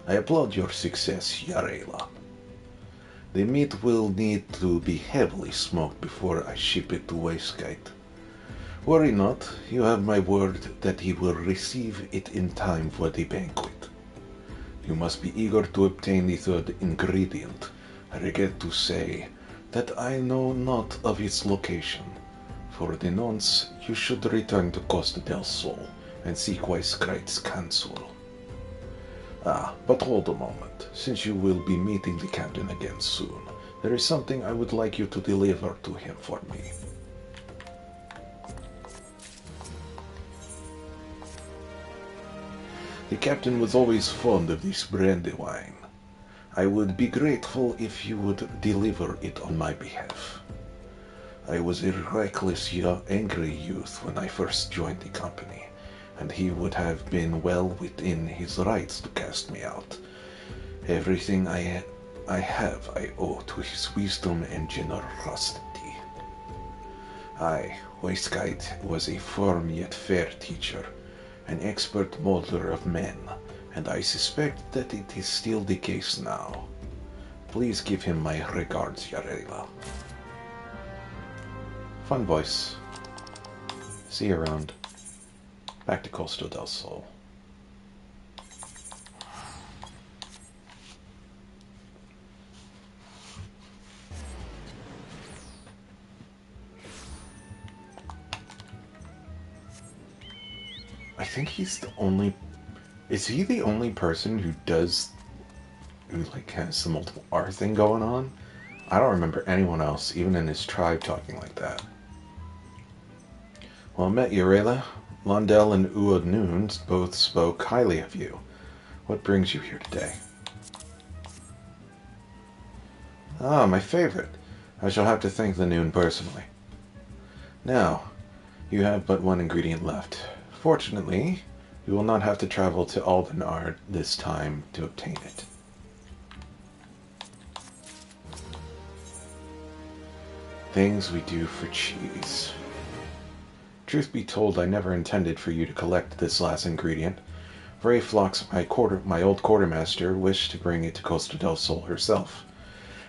[SPEAKER 1] I applaud your success, Yarela. The meat will need to be heavily smoked before I ship it to Wastegate. Worry not, you have my word that he will receive it in time for the banquet. You must be eager to obtain the third ingredient. I regret to say that I know not of its location. For the nonce, you should return to Costa del Sol and seek Wastegate counsel. But hold a moment. Since you will be meeting the captain again soon, there is something I would like you to deliver to him for me. The captain was always fond of this brandy wine. I would be grateful if you would deliver it on my behalf. I was a reckless, angry youth when I first joined the company, and he would have been well within his rights to cast me out. Everything I have I owe to his wisdom and generosity. Aye, Waistguide was a firm yet fair teacher, an expert molder of men, and I suspect that it is still the case now. Please give him my regards, Yarela. Fun voice. See you around. Back to Costa del Sol. I think he's the only... Is he the only person who like, has the multiple R thing going on? I don't remember anyone else, even in his tribe, talking like that. Well met, Yarela. Londell and Uod Noons both spoke highly of you. What brings you here today? Ah, my favorite. I shall have to thank the Noon personally. Now, you have but one ingredient left. Fortunately, you will not have to travel to Aldenar this time to obtain it. Things we do for cheese. Truth be told, I never intended for you to collect this last ingredient. Vrayflox, my old quartermaster, wished to bring it to Costa del Sol herself.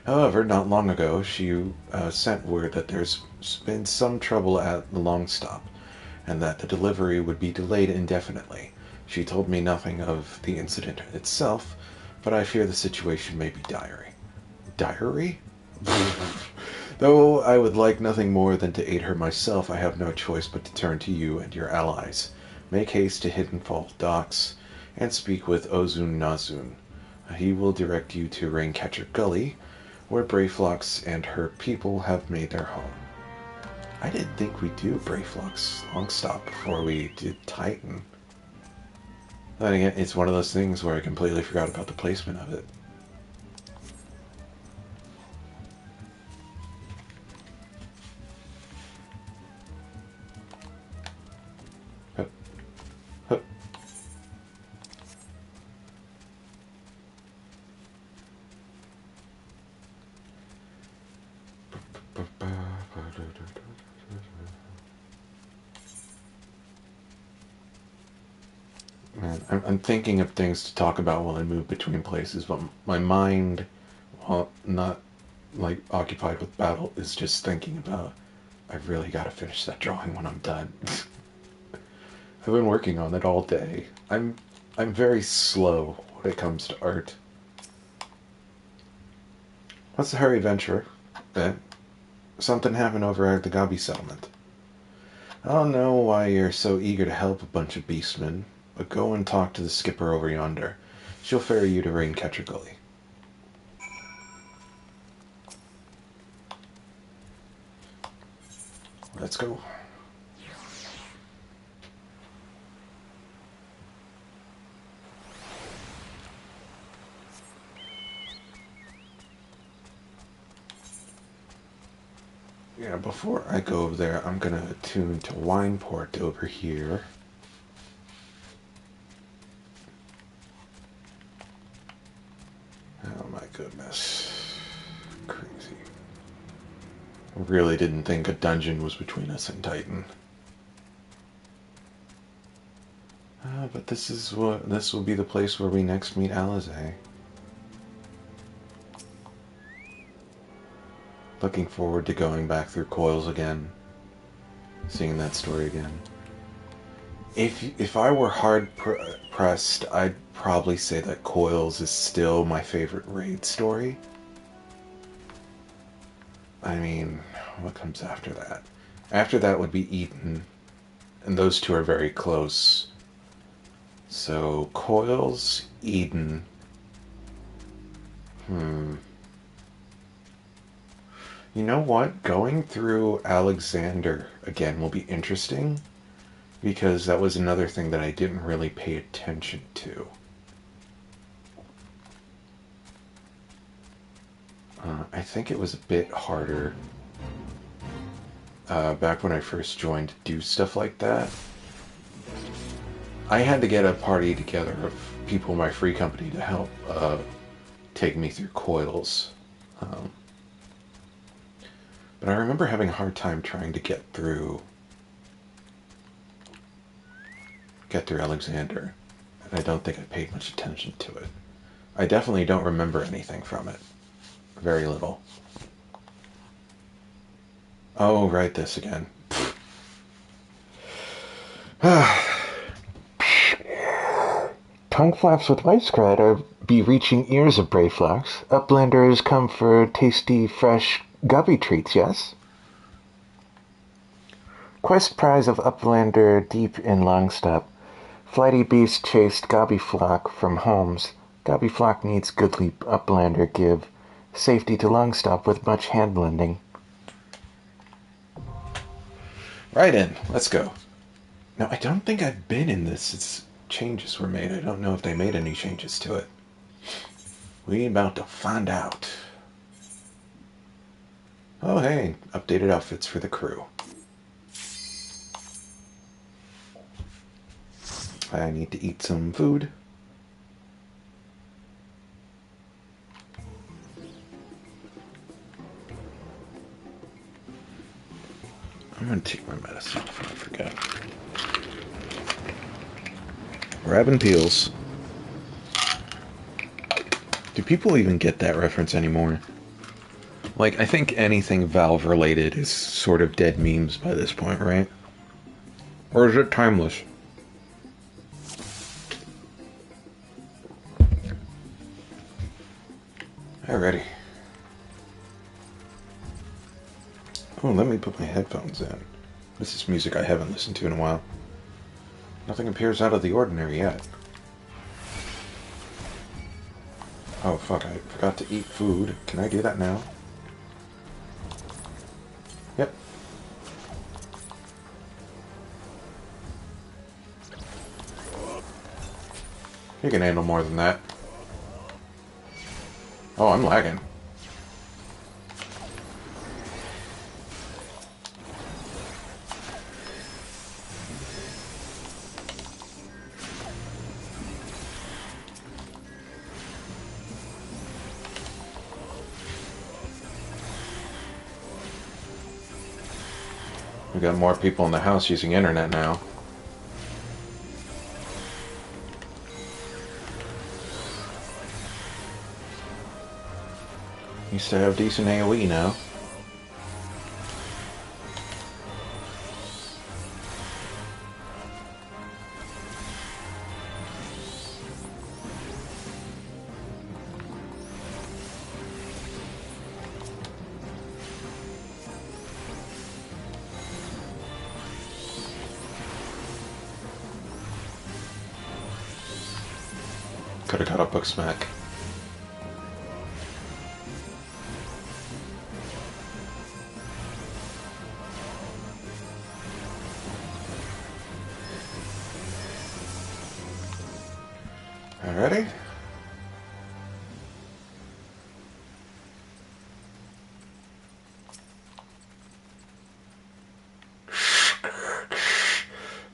[SPEAKER 1] However, not long ago, she sent word that there's been some trouble at the long stop, and that the delivery would be delayed indefinitely. She told me nothing of the incident itself, but I fear the situation may be dire. Diary? Though I would like nothing more than to aid her myself, I have no choice but to turn to you and your allies. Make haste to Hiddenfall Docks and speak with Ozun Nazun. He will direct you to Raincatcher Gully, where Brayflox and her people have made their home. I didn't think we'd do Brayflox long stop before we did Titan. Then again, it's one of those things where I completely forgot about the placement of it. Hup. Hup. Man, I'm thinking of things to talk about while I move between places, but my mind, while not like occupied with battle, is just thinking about I've really got to finish that drawing when I'm done. I've been working on it all day. I'm very slow when it comes to art. What's the hurry, venturer? Something happened over at the Gabi settlement. I don't know why you're so eager to help a bunch of beastmen, but go and talk to the skipper over yonder. She'll ferry you to Raincatcher Gully. Let's go. Yeah, before I go over there, I'm gonna attune to Wineport over here. Oh my goodness. Crazy. I really didn't think a dungeon was between us and Titan. But this will be the place where we next meet Alizé. Looking forward to going back through Coils again, seeing that story again. If I were hard pressed, I'd probably say that Coils is still my favorite raid story. I mean, what comes after that? After that would be Eden, and those two are very close. So, Coils, Eden. You know what? Going through Alexander again will be interesting, because that was another thing that I didn't really pay attention to. I think it was a bit harder back when I first joined to do stuff like that. I had to get a party together of people in my free company to help take me through Coils. But I remember having a hard time trying to get through Alexander, and I don't think I paid much attention to it. I definitely don't remember anything from it. Very little. Oh, right, this again.
[SPEAKER 5] Tongue flaps with white scrat are be reaching ears of Brayflax. Uplanders come for tasty, fresh gubby treats, yes? Quest prize of Uplander deep in Longstop. Flighty beast chased Gobbyflock from homes. Gobbyflock needs goodly Uplander give. Safety to Longstop with much hand blending.
[SPEAKER 1] Right in. Let's go. Now, I don't think I've been in this since changes were made. I don't know if they made any changes to it. We about to find out. Oh, hey. Updated outfits for the crew. I need to eat some food. I'm going to take my medicine before I forget. Grabbing peels. Do people even get that reference anymore? Like, I think anything Valve related is sort of dead memes by this point, right? Or is it timeless? Alrighty. Oh, let me put my headphones in. This is music I haven't listened to in a while. Nothing appears out of the ordinary yet. Oh, fuck, I forgot to eat food. Can I do that now? Yep. You can handle more than that. Oh, I'm lagging. We got more people in the house using internet now. Used to have decent AoE now. Could have got a book smack. Alrighty.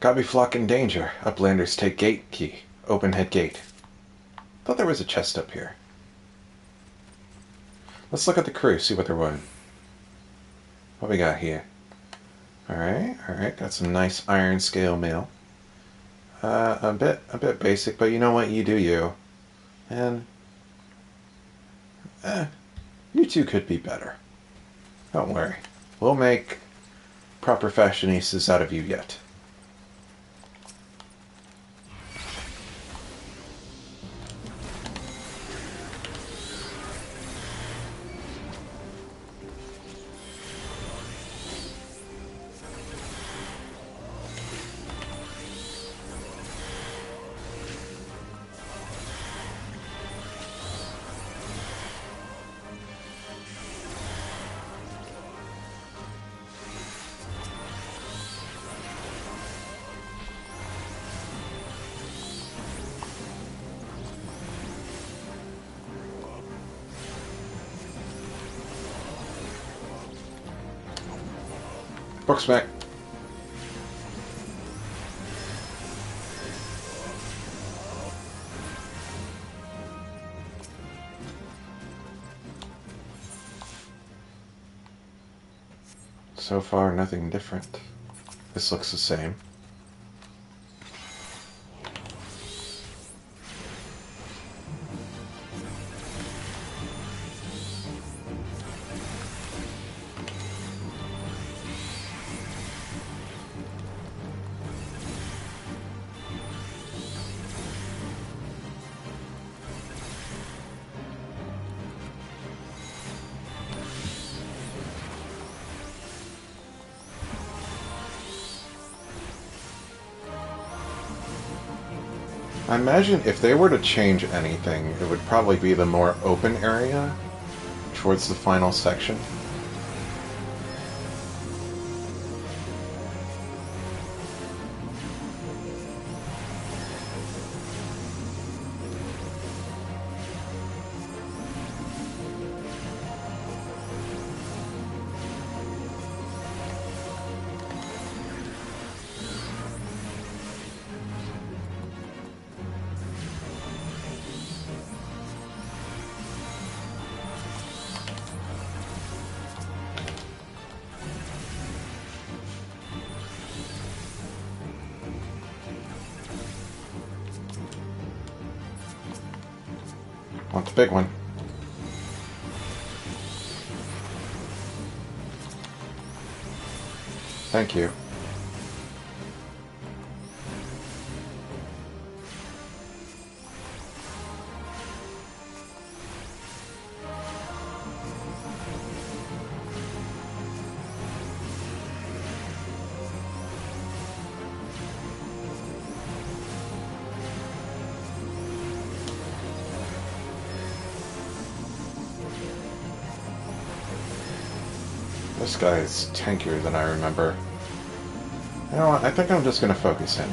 [SPEAKER 1] Gobbyflock in danger. Uplanders take gate key. Open head gate. Thought there was a chest up here. Let's look at the crew, see what they're wearing. What we got here? Alright, got some nice iron scale mail. A bit basic, but you know what? You do you. And you two could be better. Don't worry. We'll make proper fashionistas out of you yet. Books back. So far, nothing different. This looks the same. I imagine if they were to change anything, it would probably be the more open area towards the final section. Want the big one. Thank you. This guy is tankier than I remember. You know what? I think I'm just going to focus him.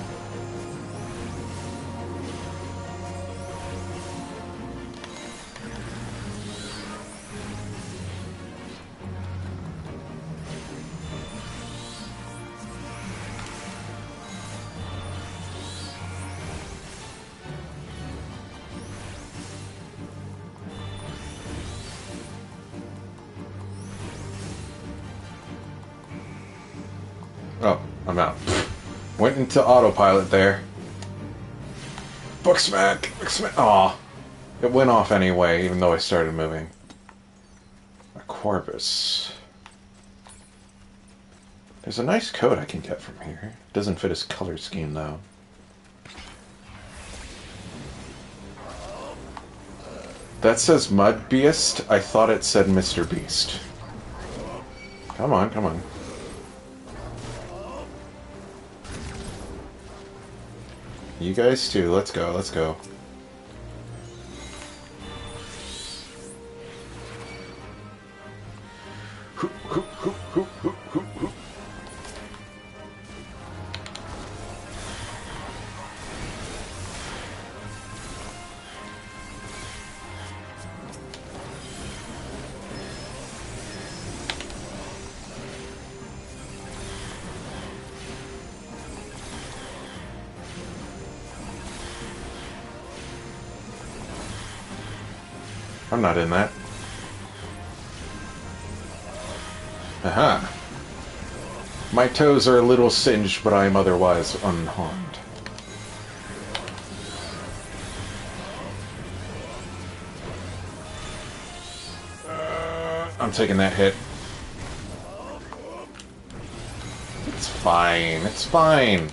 [SPEAKER 1] Oh, I'm out. Went into autopilot there. Book smack! Book smack! Aw. It went off anyway, even though I started moving. A Corvus. There's a nice coat I can get from here. Doesn't fit his color scheme, though. That says Mud Beast. I thought it said Mr. Beast. Come on, come on. You guys too. Let's go, let's go. Hoop, hoop, hoop, hoop, hoop, hoop, hoop. I'm not in that. Aha. My toes are a little singed, but I am otherwise unharmed. I'm taking that hit. It's fine. It's fine.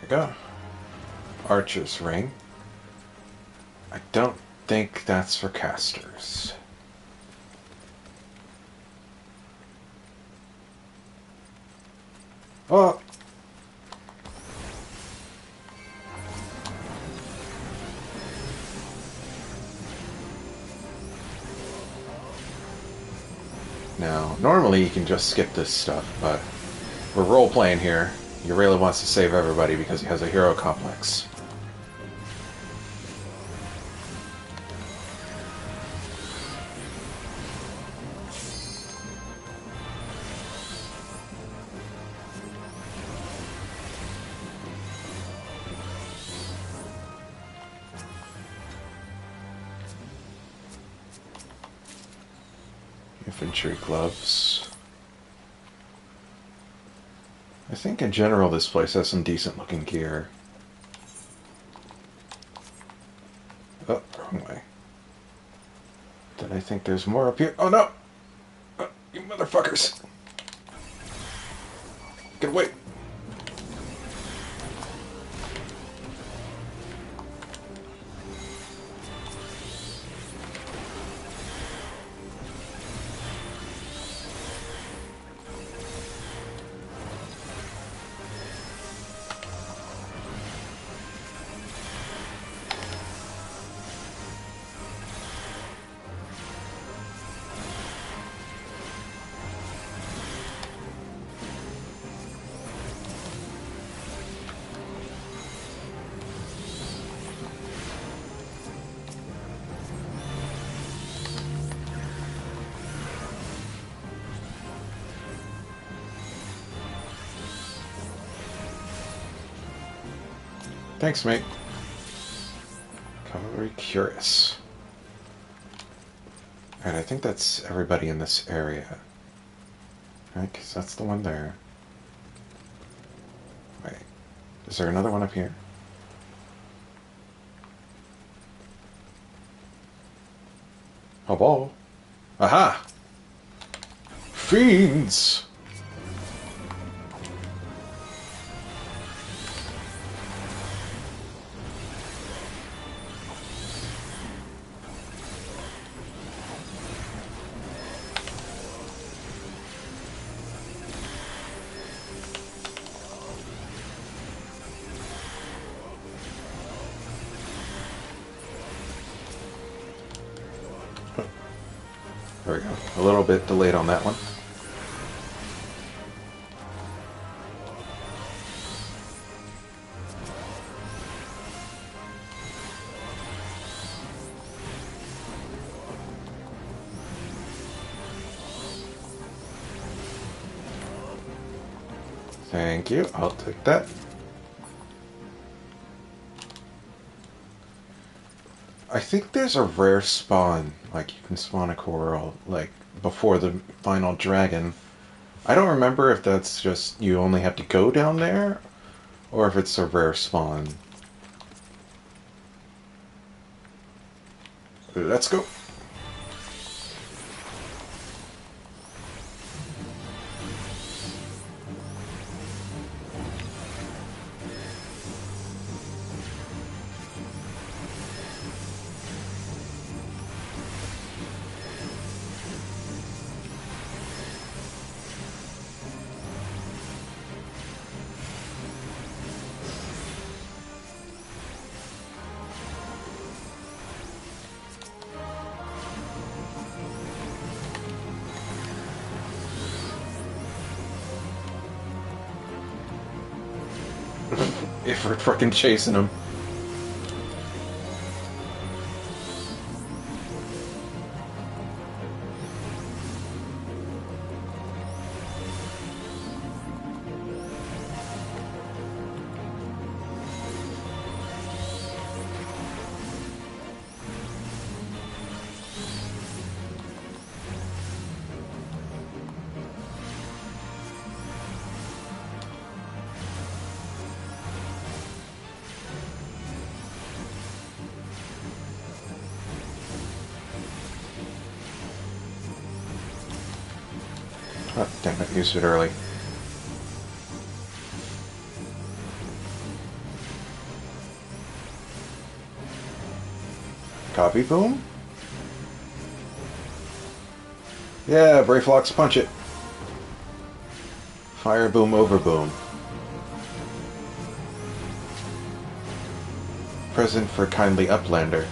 [SPEAKER 1] Go. Archer's ring. I don't think that's for casters. Oh! Now, normally you can just skip this stuff, but we're role-playing here. He really wants to save everybody because he has a hero complex. Infantry gloves. I think in general this place has some decent looking gear. Oh, wrong way. Then I think there's more up here. Oh no! Oh, you motherfuckers! Get away! Thanks, mate. Very curious. Alright, I think that's everybody in this area. Right, because that's the one there. Wait, is there another one up here? Hello? Aha! Fiends! There we go. A little bit delayed on that one. Thank you. I'll take that. I think there's a rare spawn, like you can spawn a coral, like before the final dragon. I don't remember if that's just you only have to go down there, or if it's a rare spawn. Let's go. If we're fucking chasing him. Oh, damn it, used it early. Copy, boom? Yeah, Brayflox, punch it. Fire boom over boom. Present for kindly uplander.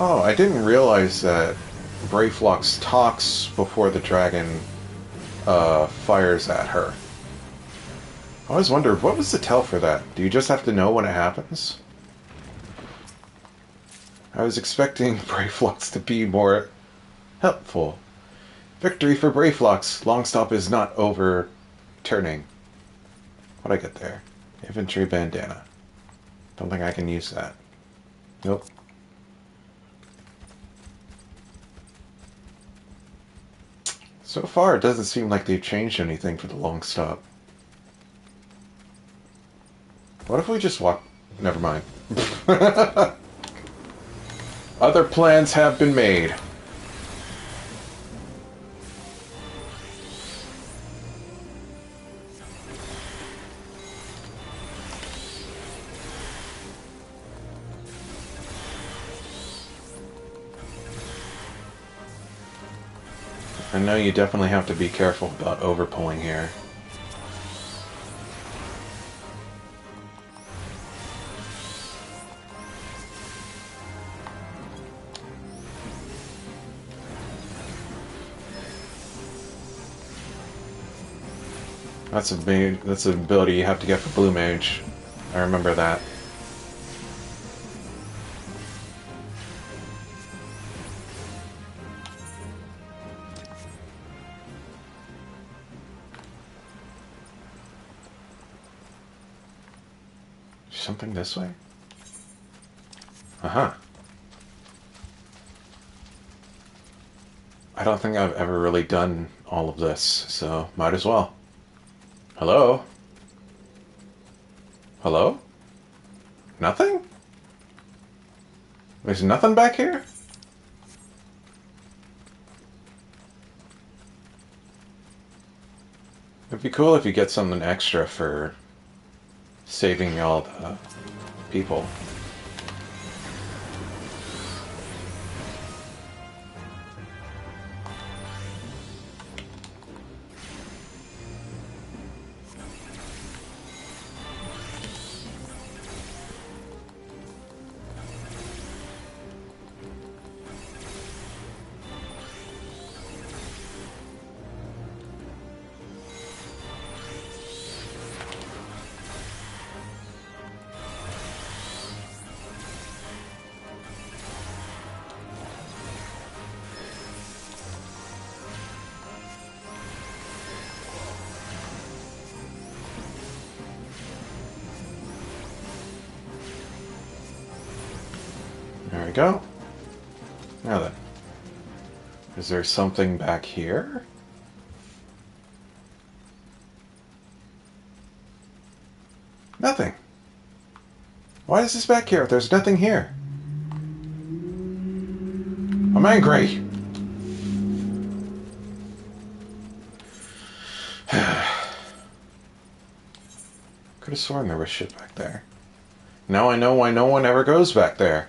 [SPEAKER 1] Oh, I didn't realize that Brayflox talks before the dragon fires at her. I always wondered, what was the tell for that? Do you just have to know when it happens? I was expecting Brayflox to be more helpful. Victory for Brayflox. Longstop is not overturning. What'd I get there? Infantry bandana. Don't think I can use that. Nope. So far, it doesn't seem like they've changed anything for the Longstop. What if we just walk... Never mind. Other plans have been made. I know you definitely have to be careful about overpulling here. That's an ability you have to get for Blue Mage. I remember that. Something this way? Uh-huh. I don't think I've ever really done all of this, so might as well. Hello? Hello? Nothing? There's nothing back here? It'd be cool if you get something extra for saving all the people. There we go. Now then. Is there something back here? Nothing. Why is this back here if there's nothing here? I'm angry. Could have sworn there was shit back there. Now I know why no one ever goes back there.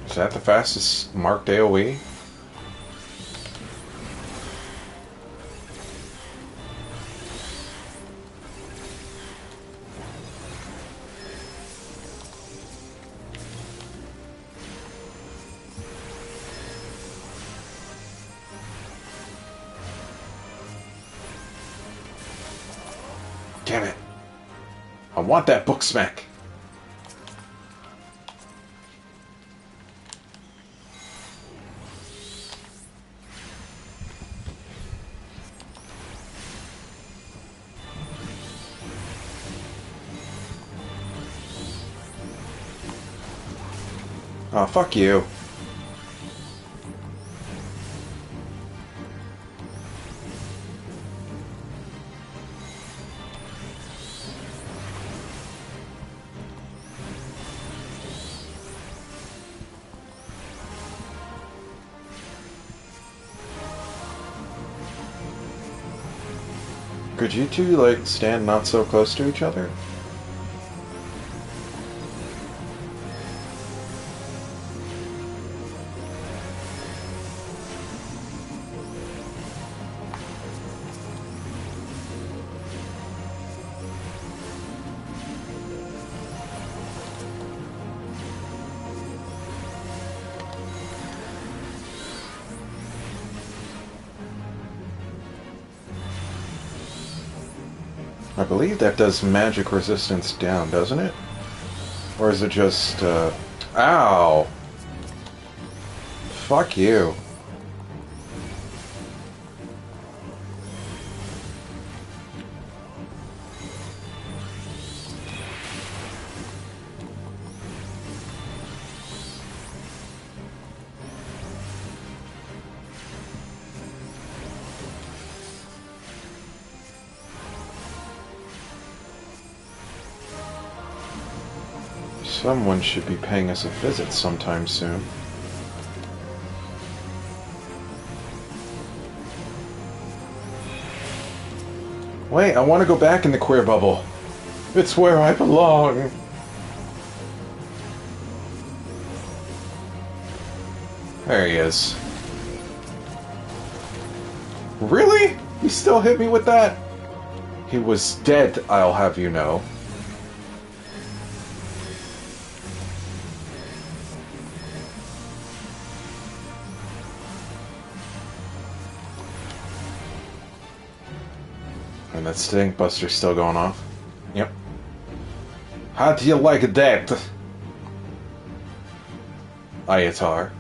[SPEAKER 1] Is that the fastest marked AoE? Damn it. I want that book smack. Oh, fuck you. Could you two, like, stand not so close to each other? I believe that does magic resistance down, doesn't it? Or is it just, Ow! Fuck you. Someone should be paying us a visit sometime soon. Wait, I want to go back in the queer bubble. It's where I belong. There he is. Really? You still hit me with that? He was dead, I'll have you know. And that stink buster's still going off. Yep. How do you like that, Ayatar?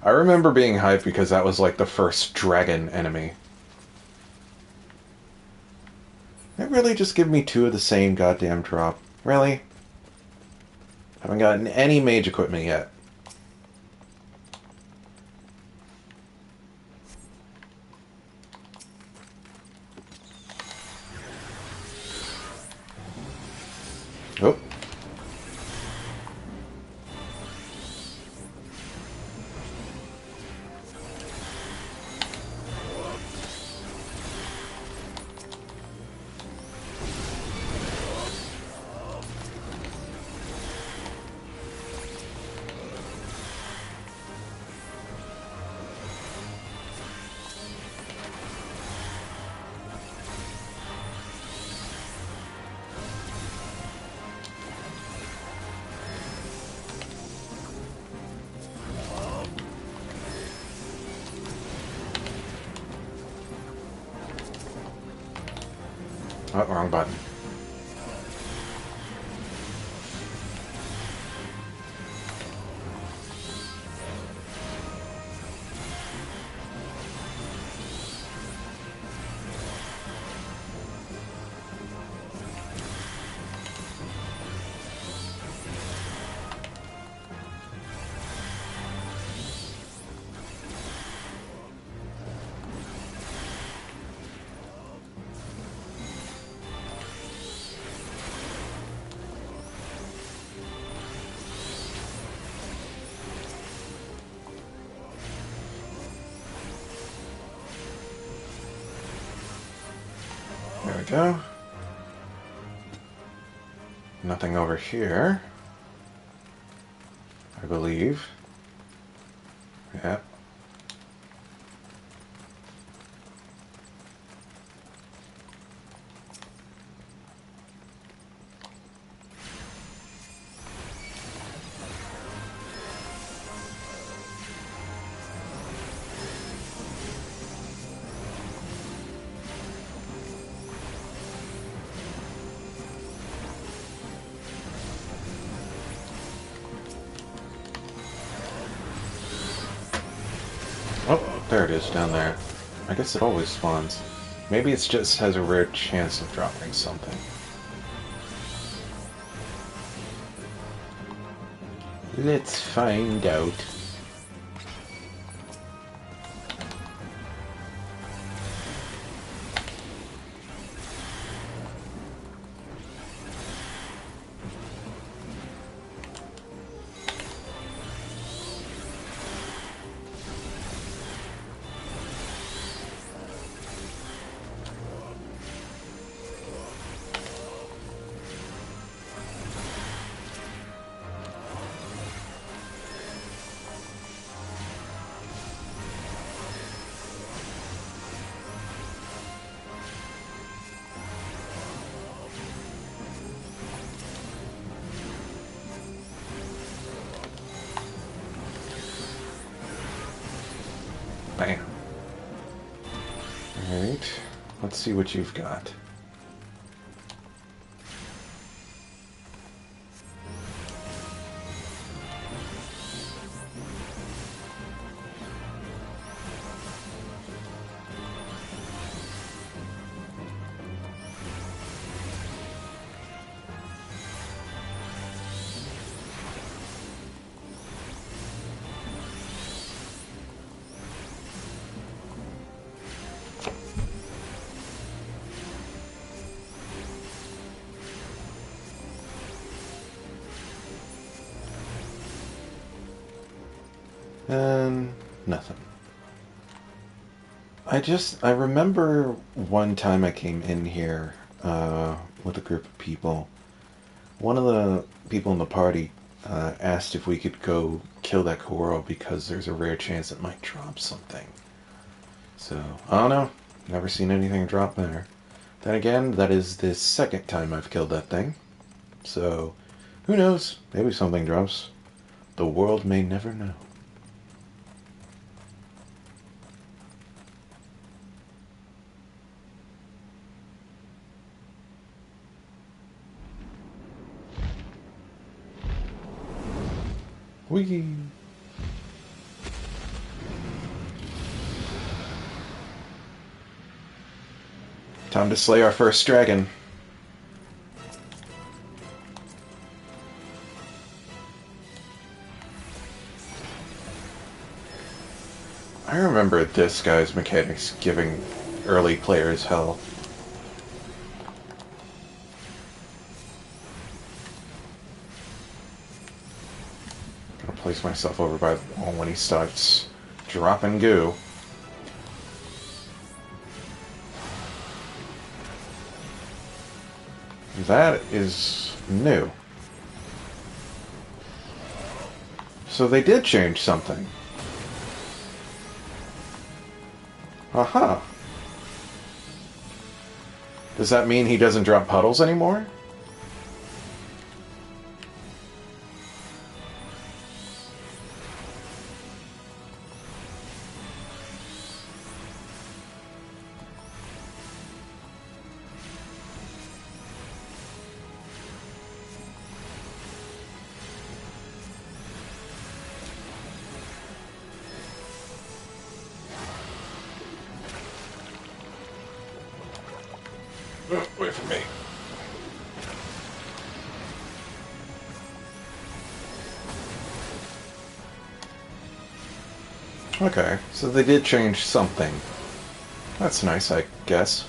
[SPEAKER 1] I remember being hyped because that was like the first dragon enemy. They really just give me 2 of the same goddamn drop. Really? Haven't gotten any mage equipment yet. Oh. Oh, wrong button. There we go. Nothing over here, I believe. Yeah. Oh, there it is down there. I guess it always spawns. Maybe it just has a rare chance of dropping something. Let's find out. Bam. Alright. Let's see what you've got. And nothing. I remember one time I came in here with a group of people. One of the people in the party asked if we could go kill that Koro because there's a rare chance it might drop something. So, I don't know. Never seen anything drop there. Then again, that is the second time I've killed that thing. So, who knows? Maybe something drops. The world may never know. Whee! Time to slay our first dragon. I remember this guy's mechanics giving early players hell. Gonna place myself over by the wall when he starts dropping goo. That is new. So they did change something. Aha. Does that mean he doesn't drop puddles anymore? Wait for me. Okay, so they did change something. That's nice, I guess.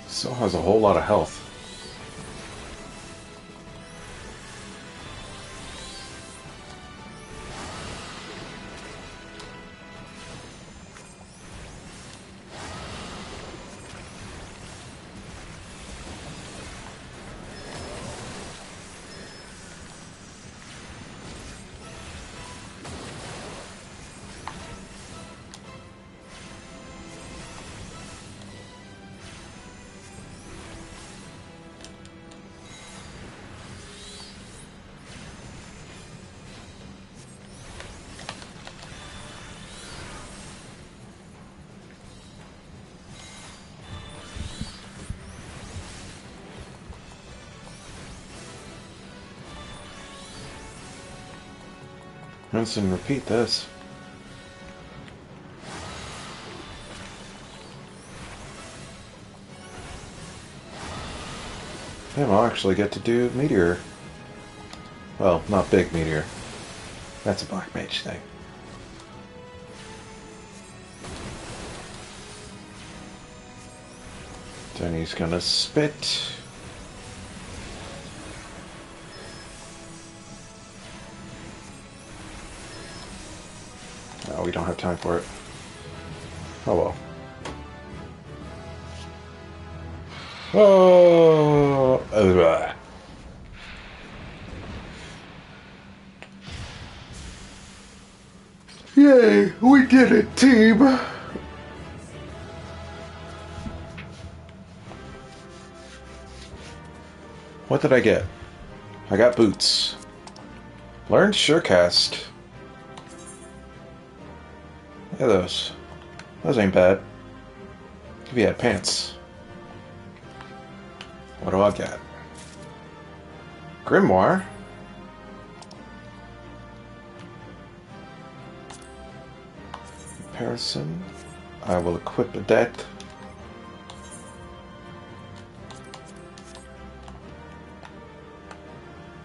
[SPEAKER 1] Still has a whole lot of health. Rinse and repeat this. Damn, I'll actually get to do meteor. Well, not big meteor. That's a black mage thing. Then he's gonna spit. No, we don't have time for it. Oh well. Oh, Hey, we did it, team! What did I get? I got boots. Learned Surecast. Look at those. Those ain't bad. If you had pants. What do I got? Grimoire. Comparison. I will equip that.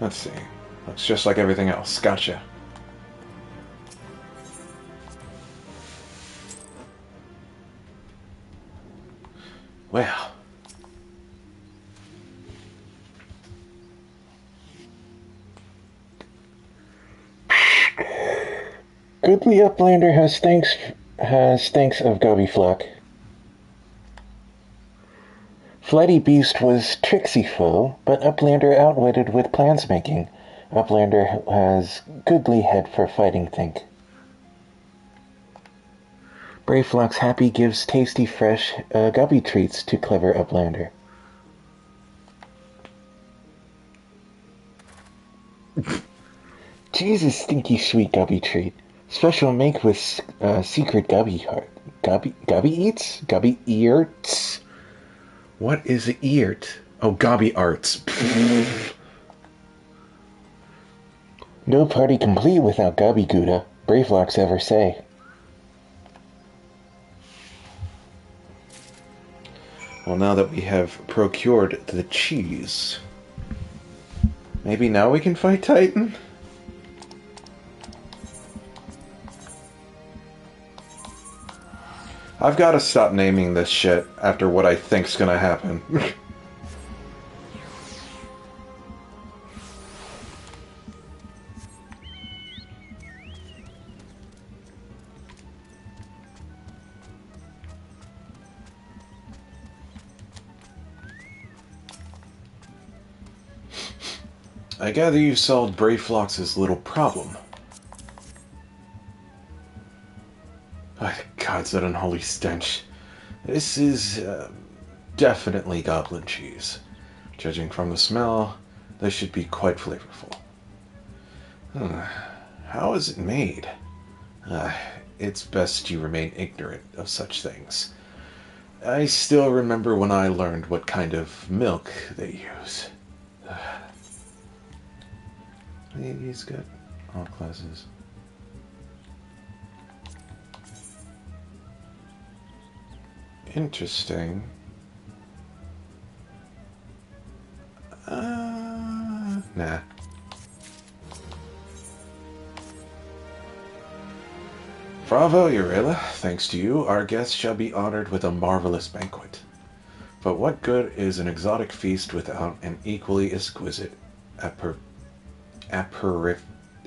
[SPEAKER 1] Let's see. Looks just like everything else. Gotcha. Well.
[SPEAKER 5] Goodly Uplander has thanks of Gobbyflock. Flighty Beast was tricksy foe, but Uplander outwitted with plans making. Uplander has goodly head for fighting think. Brayflock's happy gives tasty fresh gubby treats to clever Uplander. Jesus stinky sweet gubby treat. Special make with secret gubby heart. Gubby eats? Gubby earts?
[SPEAKER 1] What is an eart? Oh, gobby arts.
[SPEAKER 5] No party complete without gubby gouda, Brayflocks ever say.
[SPEAKER 1] Well, now that we have procured the cheese, maybe now we can fight Titan? I've got to stop naming this shit after what I think's gonna happen. I gather you solved Brayflox's little problem. Oh, God's that unholy stench. This is definitely goblin cheese. Judging from the smell, they should be quite flavorful. How is it made? It's best you remain ignorant of such things. I still remember when I learned what kind of milk they use. He's got all classes. Interesting. Nah. Bravo, Urilla. Thanks to you, our guests shall be honored with a marvelous banquet. But what good is an exotic feast without an equally exquisite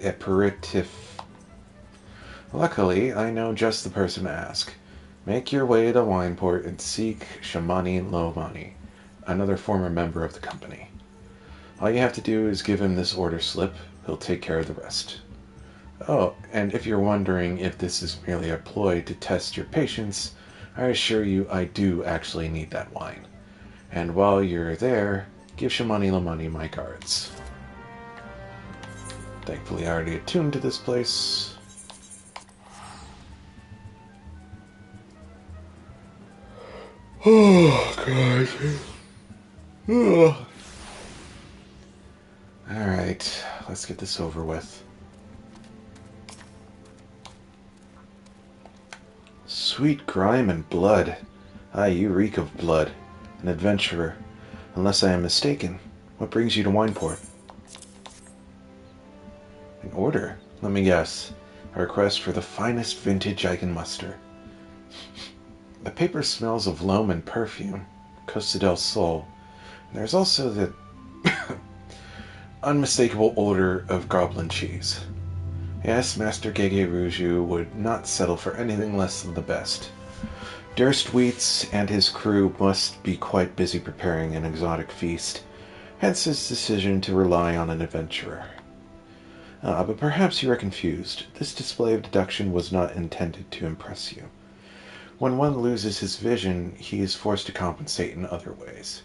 [SPEAKER 1] aperitif? Luckily, I know just the person to ask. Make your way to Wineport and seek Shamani Lomani, another former member of the company. All you have to do is give him this order slip. He'll take care of the rest. Oh, and if you're wondering if this is merely a ploy to test your patience, I assure you I do actually need that wine. And while you're there, give Shamani Lomani my cards. Thankfully I already attuned to this place. Oh, God. Oh. Alright, let's get this over with. Sweet grime and blood. You reek of blood. An adventurer. Unless I am mistaken. What brings you to Wineport? An order? Let me guess. A request for the finest vintage I can muster. The paper smells of loam and perfume. Costa del Sol. There's also the unmistakable odor of goblin cheese. Yes, Master Gege Ruju would not settle for anything less than the best. Durstweets and his crew must be quite busy preparing an exotic feast, hence his decision to rely on an adventurer. Ah, but perhaps you are confused. This display of deduction was not intended to impress you. When one loses his vision, he is forced to compensate in other ways.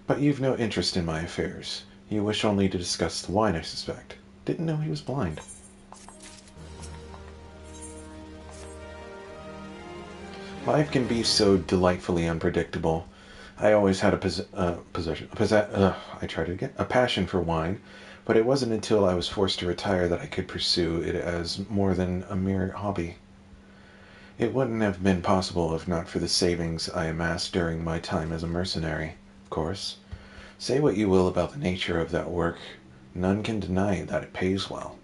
[SPEAKER 1] But you've no interest in my affairs. You wish only to discuss the wine, I suspect. Didn't know he was blind. Life can be so delightfully unpredictable. I always had a passion for wine, but it wasn't until I was forced to retire that I could pursue it as more than a mere hobby. It wouldn't have been possible if not for the savings I amassed during my time as a mercenary, of course. Say what you will about the nature of that work, none can deny that it pays well.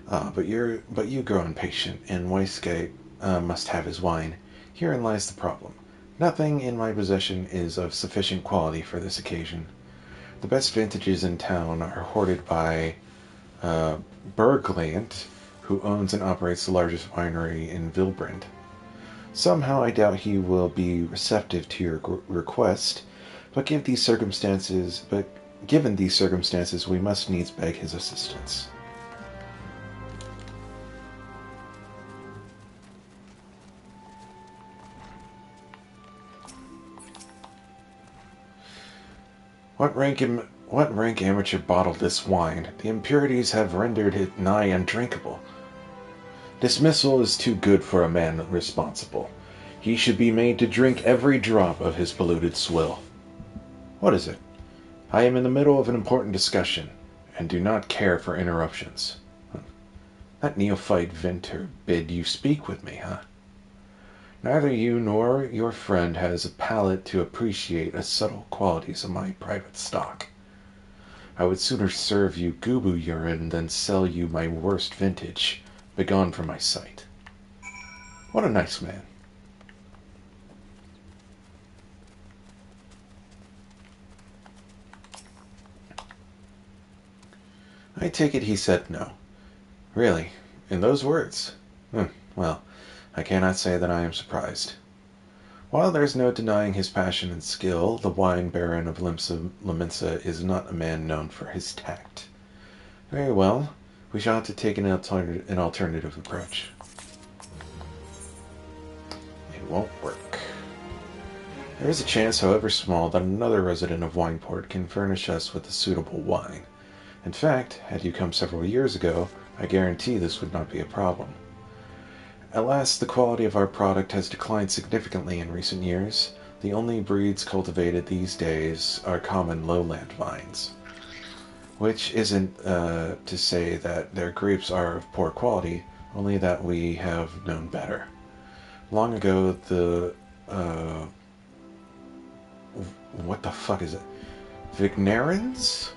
[SPEAKER 1] But you grow impatient, and Weisgate must have his wine. Herein lies the problem. Nothing in my possession is of sufficient quality for this occasion. The best vintages in town are hoarded by Berglant, who owns and operates the largest winery in Vilbrand. Somehow I doubt he will be receptive to your request, but given these circumstances, we must needs beg his assistance. What rank amateur bottled this wine? The impurities have rendered it nigh undrinkable. Dismissal is too good for a man responsible. He should be made to drink every drop of his polluted swill. What is it? I am in the middle of an important discussion, and do not care for interruptions. That neophyte vintner bid you speak with me, huh? Neither you nor your friend has a palate to appreciate the subtle qualities of my private stock. I would sooner serve you gubu urine than sell you my worst vintage. Begone from my sight. What a nice man. I take it he said no. Really? In those words? Well, I cannot say that I am surprised. While there's no denying his passion and skill, the wine baron of Liminsa is not a man known for his tact. Very well, we shall have to take an alternative approach. It won't work. There is a chance, however small, that another resident of Wineport can furnish us with a suitable wine. In fact, had you come several years ago, I guarantee this would not be a problem. Alas, the quality of our product has declined significantly in recent years. The only breeds cultivated these days are common lowland vines. Which isn't to say that their grapes are of poor quality, only that we have known better. Long ago, the what the fuck is it? Vignarans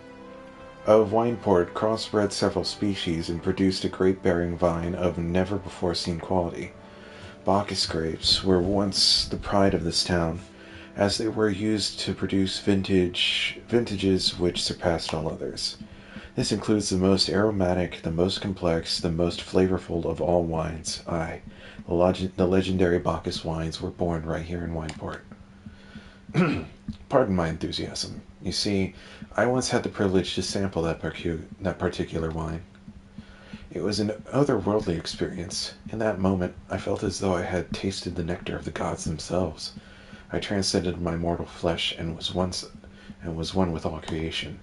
[SPEAKER 1] of Wineport crossbred several species and produced a grape-bearing vine of never-before-seen quality. Bacchus grapes were once the pride of this town, as they were used to produce vintages which surpassed all others. This includes the most aromatic, the most complex, the most flavorful of all wines. Aye, the legendary Bacchus wines were born right here in Wineport. Pardon my enthusiasm. You see, I once had the privilege to sample that particular wine. It was an otherworldly experience. In that moment, I felt as though I had tasted the nectar of the gods themselves. I transcended my mortal flesh and was one with all creation.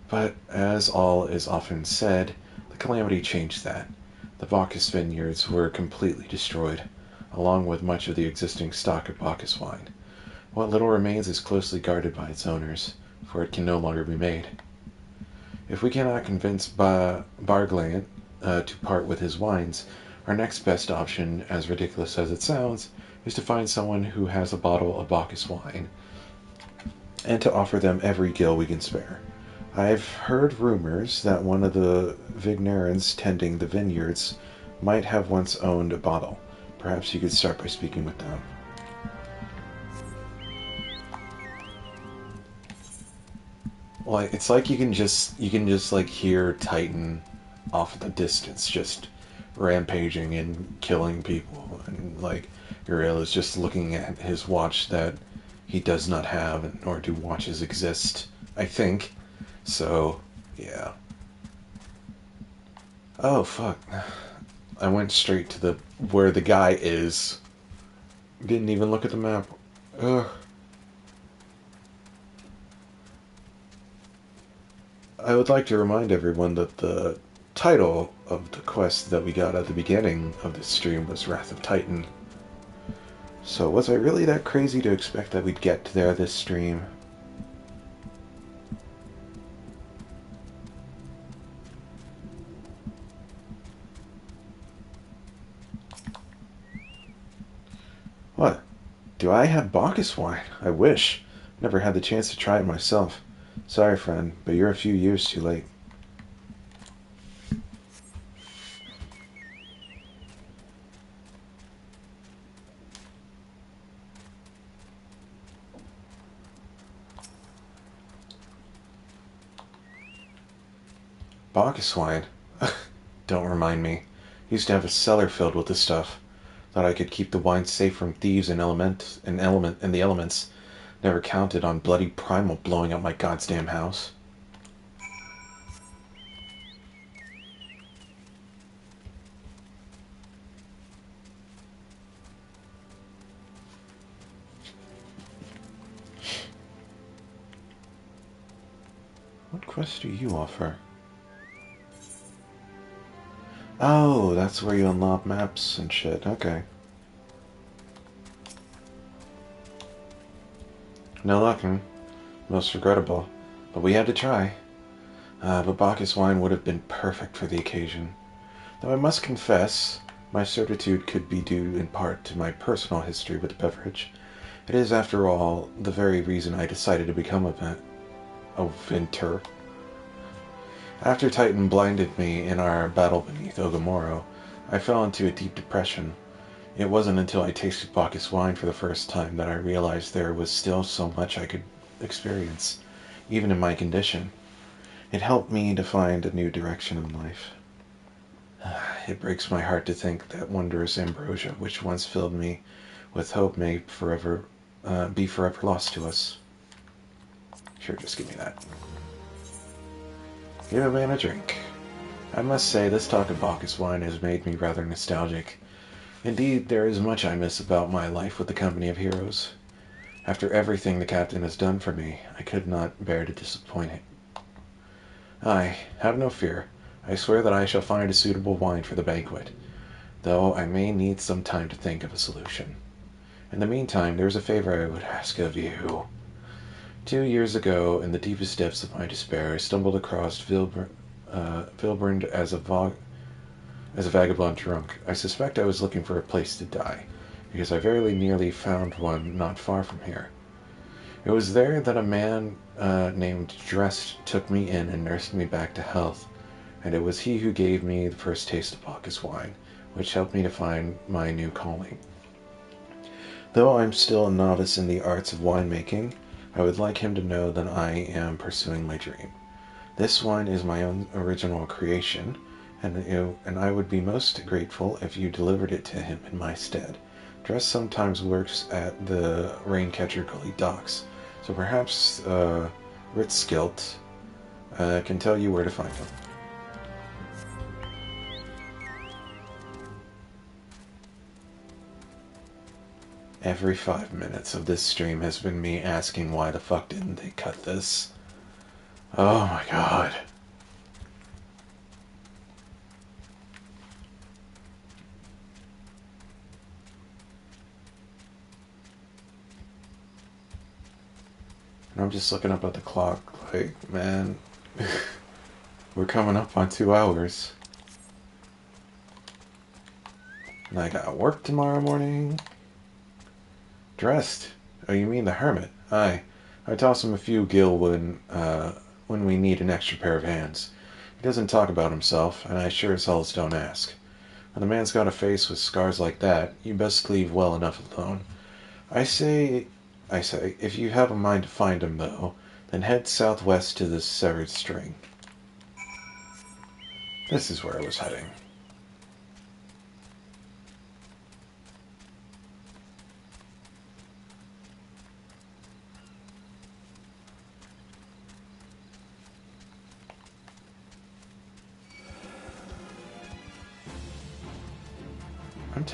[SPEAKER 1] But, as all is often said, the calamity changed that. The Bacchus vineyards were completely destroyed, along with much of the existing stock of Bacchus wine. What little remains is closely guarded by its owners, for it can no longer be made. If we cannot convince Barglant to part with his wines, our next best option, as ridiculous as it sounds, is to find someone who has a bottle of Bacchus wine, and to offer them every gill we can spare. I've heard rumors that one of the Vignarans tending the vineyards might have once owned a bottle. Perhaps you could start by speaking with them. Well, it's like you can just like hear Titan off in the distance, just rampaging and killing people, and like Uriel is just looking at his watch that he does not have, nor do watches exist, I think. So, yeah. Oh, fuck. I went straight to the where the guy is. Didn't even look at the map. Ugh. I would like to remind everyone that the title of the quest that we got at the beginning of this stream was Wrath of Titan. So was I really that crazy to expect that we'd get there this stream? What? Do I have Bacchus wine? I wish. Never had the chance to try it myself. Sorry, friend, but you're a few years too late. Bacchus wine? Don't remind me. Used to have a cellar filled with this stuff. Thought I could keep the wine safe from thieves and the elements. Never counted on bloody Primal blowing up my goddamn house. What quest do you offer? Oh, that's where you unlock maps and shit. Okay. No luck, hmm? Most regrettable. But we had to try. But Bacchus wine would have been perfect for the occasion. Though I must confess, my certitude could be due in part to my personal history with the beverage. It is, after all, the very reason I decided to become a Vinter. After Titan blinded me in our battle beneath Ogamoro, I fell into a deep depression. It wasn't until I tasted Bacchus wine for the first time that I realized there was still so much I could experience, even in my condition. It helped me to find a new direction in life. It breaks my heart to think that wondrous ambrosia, which once filled me with hope, may be forever lost to us. Sure, just give me that. Give a man a drink. I must say, this talk of Bacchus wine has made me rather nostalgic. Indeed, there is much I miss about my life with the company of heroes. After everything the captain has done for me, I could not bear to disappoint him. Aye, have no fear. I swear that I shall find a suitable wine for the banquet, though I may need some time to think of a solution. In the meantime, there is a favor I would ask of you. 2 years ago, in the deepest depths of my despair, I stumbled across Vilbrand as a vagabond drunk. I suspect I was looking for a place to die, because I very nearly found one not far from here. It was there that a man named Drest took me in and nursed me back to health, and it was he who gave me the first taste of Bacchus wine, which helped me to find my new calling. Though I'm still a novice in the arts of winemaking, I would like him to know that I am pursuing my dream. This wine is my own original creation, and I would be most grateful if you delivered it to him in my stead. Dress sometimes works at the Raincatcher Gully docks, so perhaps Ritzskilt can tell you where to find him. Every 5 minutes of this stream has been me asking why the fuck didn't they cut this? Oh my god. And I'm just looking up at the clock like, man, we're coming up on 2 hours. And I got work tomorrow morning. Dressed? Oh, you mean the hermit? Aye. I toss him a few gil when we need an extra pair of hands. He doesn't talk about himself, and I sure as hell don't ask. When the man's got a face with scars like that, you best leave well enough alone. I say, if you have a mind to find him, though, then head southwest to the severed string. This is where I was heading.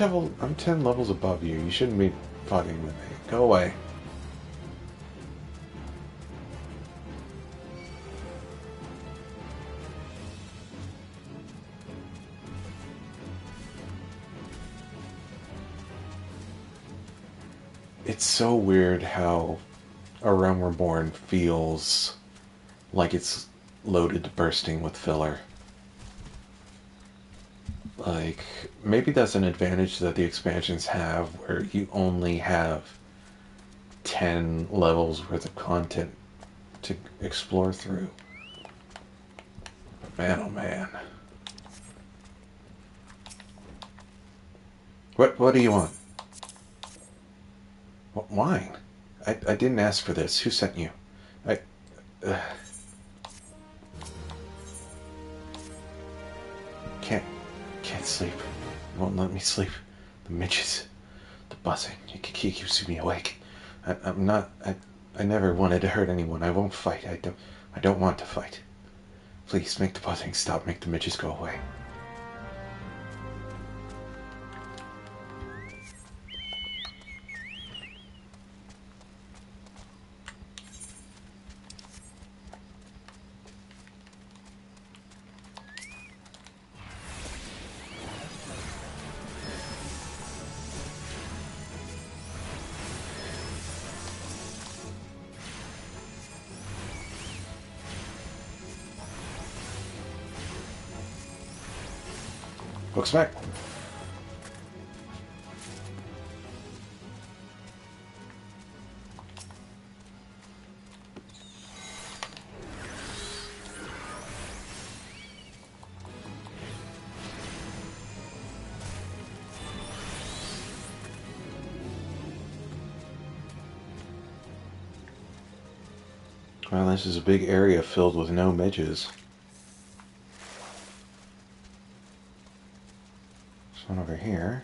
[SPEAKER 1] I'm 10 levels above you. You shouldn't be fighting with me. Go away. It's so weird how A Realm Reborn feels like it's loaded to bursting with filler. Like, maybe that's an advantage that the expansions have, where you only have 10 levels worth of content to explore through. Man, oh man. What do you want? What, wine? I didn't ask for this. Who sent you? I... Can't sleep. Won't let me sleep. The midges. The buzzing. It keeps me awake. I'm not... I never wanted to hurt anyone. I won't fight. I don't want to fight. Please, make the buzzing stop. Make the midges go away. Books back. Well, this is a big area filled with no midges. There's one over here.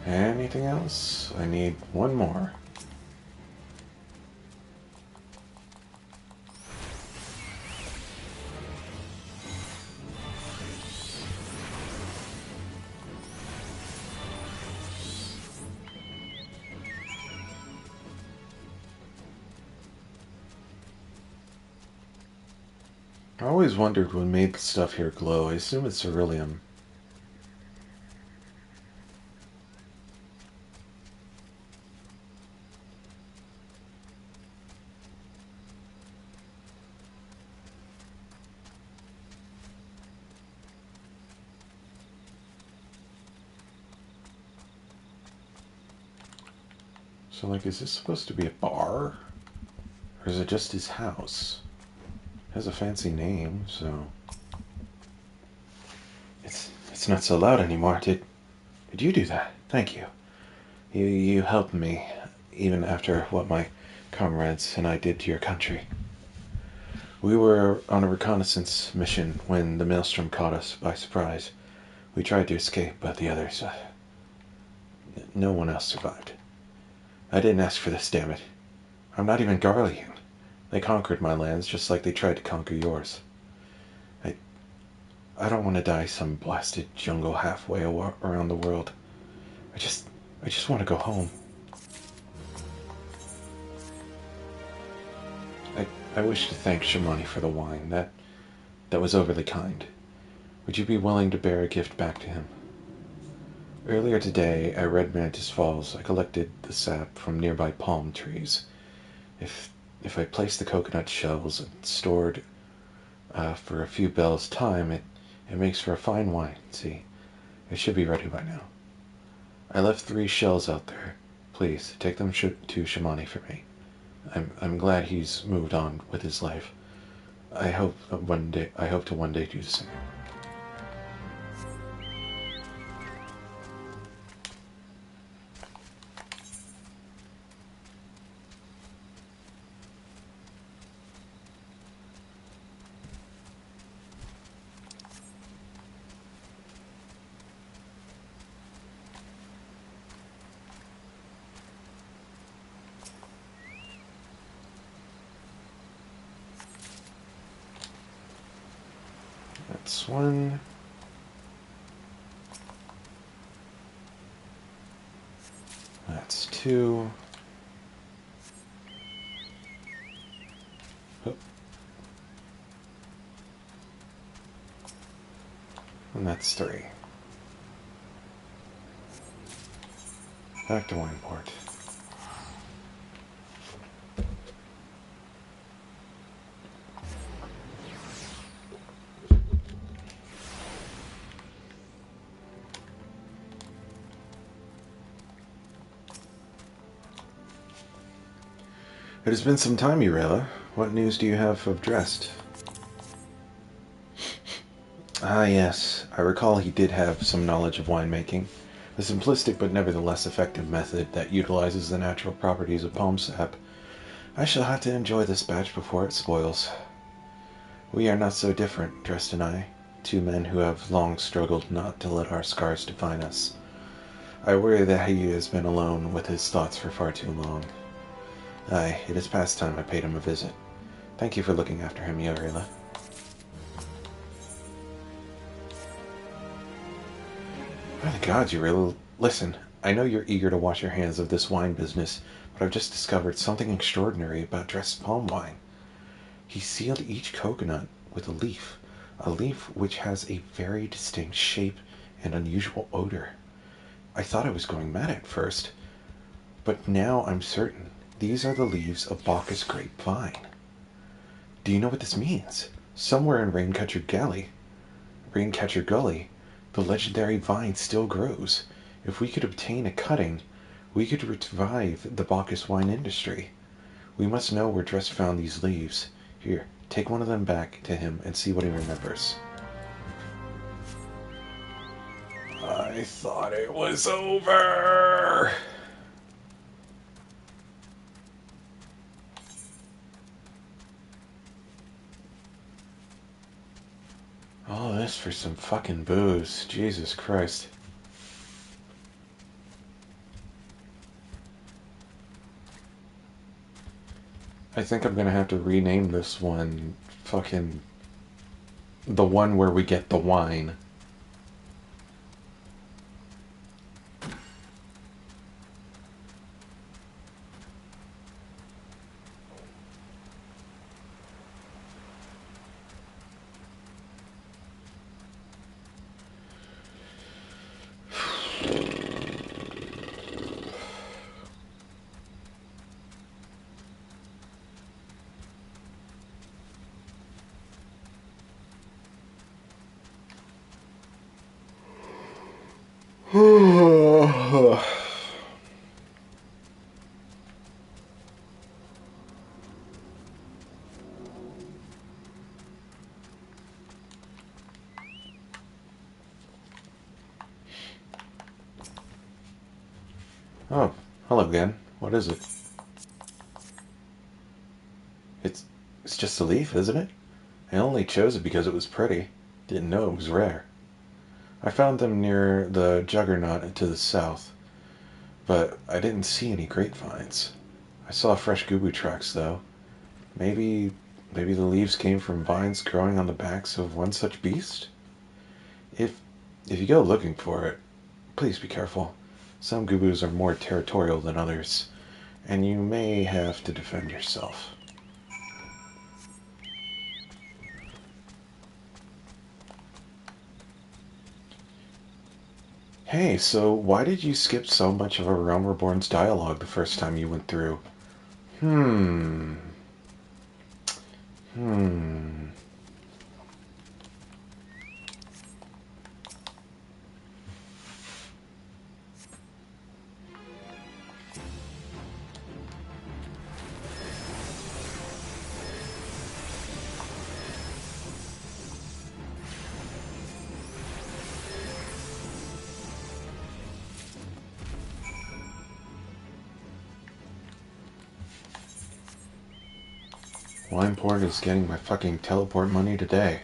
[SPEAKER 1] Anything else? I need one more. I always wondered what made the stuff here glow. I assume it's ceruleum. So, like, is this supposed to be a bar? Or is it just his house? It has a fancy name, so... It's not so loud anymore. Did you do that? Thank you. You helped me, even after what my comrades and I did to your country. We were on a reconnaissance mission when the Maelstrom caught us by surprise. We tried to escape, but the others... no one else survived. I didn't ask for this, damn it. I'm not even Garlean. They conquered my lands just like they tried to conquer yours. I don't want to die some blasted jungle halfway around the world. I just want to go home. I wish to thank Shamani for the wine. That was overly kind. Would you be willing to bear a gift back to him? Earlier today, at Red Mantis Falls, I collected the sap from nearby palm trees. If I placed the coconut shells and stored for a few bells' time, it makes for a fine wine. See, it should be ready by now. I left 3 shells out there. Please take them to Shamani for me. I'm glad he's moved on with his life. I hope to one day do the same. That's one. That's two. Oh. And that's three. Back to Wineport. It has been some time, Urella. What news do you have of Drest? Ah, yes. I recall he did have some knowledge of winemaking. A simplistic but nevertheless effective method that utilizes the natural properties of palm sap. I shall have to enjoy this batch before it spoils. We are not so different, Drest and I. Two men who have long struggled not to let our scars define us. I worry that he has been alone with his thoughts for far too long. Aye, it is past time I paid him a visit. Thank you for looking after him, Yorila. By the gods, Yorila, listen, I know you're eager to wash your hands of this wine business, but I've just discovered something extraordinary about Drest's palm wine. He sealed each coconut with a leaf which has a very distinct shape and unusual odor. I thought I was going mad at first, but now I'm certain these are the leaves of Bacchus grapevine. Do you know what this means? Somewhere in Raincatcher Gully, the legendary vine still grows. If we could obtain a cutting, we could revive the Bacchus wine industry. We must know where Drest found these leaves. Here, take one of them back to him and see what he remembers. I thought it was over! All this for some fucking booze. Jesus Christ. I think I'm gonna have to rename this one fucking the one where we get the wine. Oh, hello again. What is it? It's just a leaf, isn't it? I only chose it because it was pretty. Didn't know it was rare. I found them near the Juggernaut to the south, but I didn't see any grapevines. I saw fresh gubu tracks, though. Maybe the leaves came from vines growing on the backs of one such beast? If you go looking for it, please be careful. Some gubus are more territorial than others, and you may have to defend yourself. Hey, so why did you skip so much of a Realm Reborn's dialogue the first time you went through? Hmm. Wineport is getting my fucking teleport money today.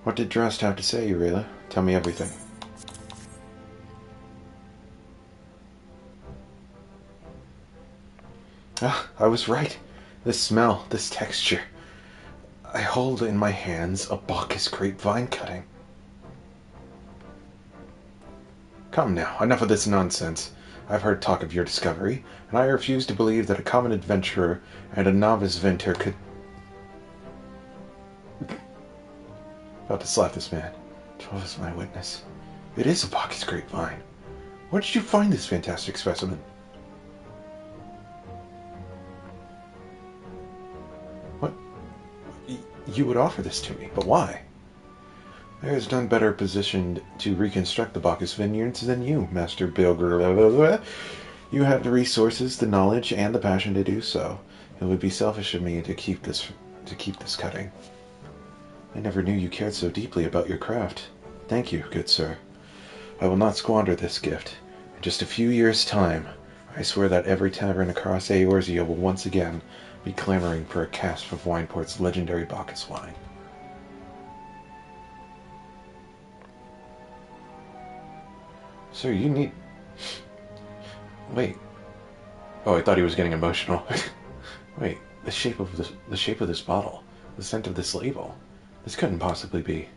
[SPEAKER 1] What did Drast have to say, Urela? Tell me everything. Ah, I was right. This smell, this texture. I hold in my hands a Bacchus grapevine cutting. Come now, enough of this nonsense. I've heard talk of your discovery, and I refuse to believe that a common adventurer and a novice venter could... About to slap this man. 12 is my witness. It is a Bacchus grapevine. Where did you find this fantastic specimen? What? You would offer this to me, but why? There is none better positioned to reconstruct the Bacchus vineyards than you, Master Bilger. You have the resources, the knowledge, and the passion to do so. It would be selfish of me to keep this cutting. I never knew you cared so deeply about your craft. Thank you, good sir. I will not squander this gift. In just a few years' time, I swear that every tavern across Eorzea will once again be clamoring for a cask of Wineport's legendary Bacchus wine. Sir, you need... Wait. Oh, I thought he was getting emotional. Wait, the shape of this bottle, the scent of this label. This couldn't possibly be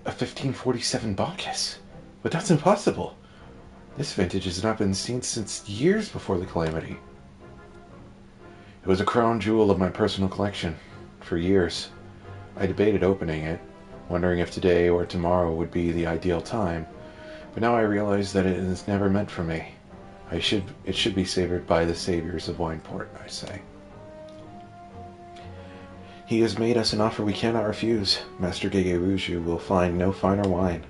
[SPEAKER 1] a 1547 Bacchus. But that's impossible. This vintage has not been seen since years before the calamity. It was a crown jewel of my personal collection. For years, I debated opening it, wondering if today or tomorrow would be the ideal time. But now I realize that it is never meant for me. It should be savored by the saviors of Wineport, I say. He has made us an offer we cannot refuse. Master Gege Rouge will find no finer wine.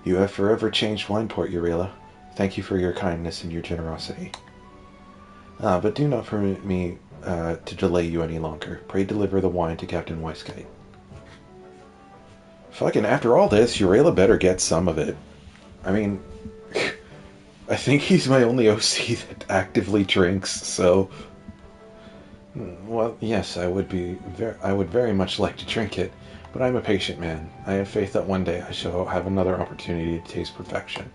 [SPEAKER 1] You have forever changed Wineport, Urela. Thank you for your kindness and your generosity. But do not permit me to delay you any longer. Pray deliver the wine to Captain Weiskite. Fucking after all this, Urela better get some of it. I mean, I think he's my only OC that actively drinks, so... Well, yes, I would very much like to drink it, but I'm a patient man. I have faith that one day I shall have another opportunity to taste perfection.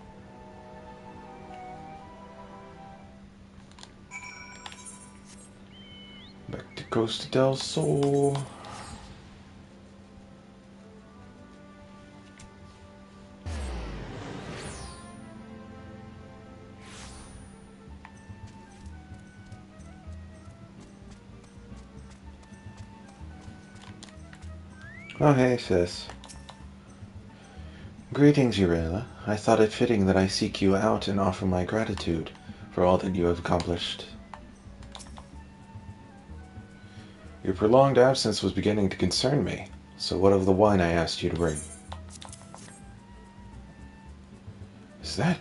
[SPEAKER 1] Back to Costa del Sol. Oh, hey, sis. Greetings, Urela. I thought it fitting that I seek you out and offer my gratitude for all that you have accomplished. Your prolonged absence was beginning to concern me, so what of the wine I asked you to bring? Is that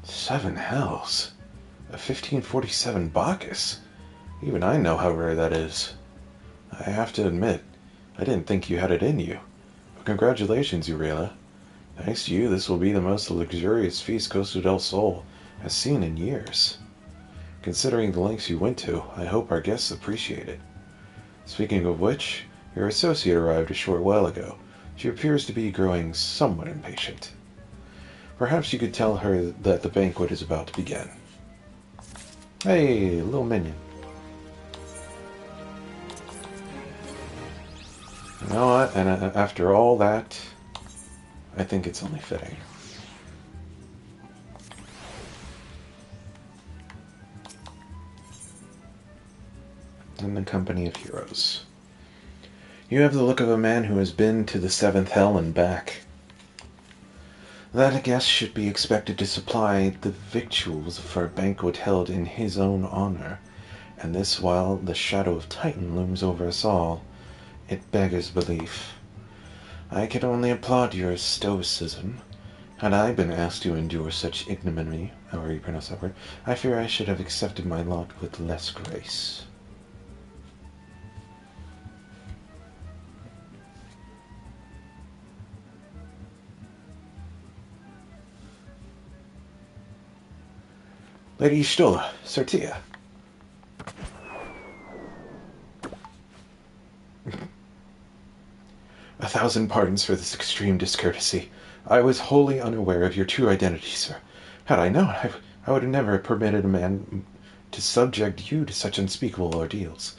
[SPEAKER 1] 7 hells? A 1547 Bacchus? Even I know how rare that is. I have to admit, I didn't think you had it in you. But congratulations, Urela. Thanks to you, this will be the most luxurious feast Costa del Sol has seen in years. Considering the lengths you went to, I hope our guests appreciate it. Speaking of which, your associate arrived a short while ago. She appears to be growing somewhat impatient. Perhaps you could tell her that the banquet is about to begin. Hey, little minion. You know what? And after all that, I think it's only fitting. In the company of heroes. You have the look of a man who has been to the 7th hell and back. That a guest should be expected to supply the victuals for a banquet held in his own honor, and this while the shadow of Titan looms over us all. It beggars belief. I can only applaud your stoicism. Had I been asked to endure such ignominy, however you pronounce that word, I fear I should have accepted my lot with less grace. Lady Stola, Sortia. 1,000 pardons for this extreme discourtesy. I was wholly unaware of your true identity, sir. Had I known, I would have never permitted a man to subject you to such unspeakable ordeals.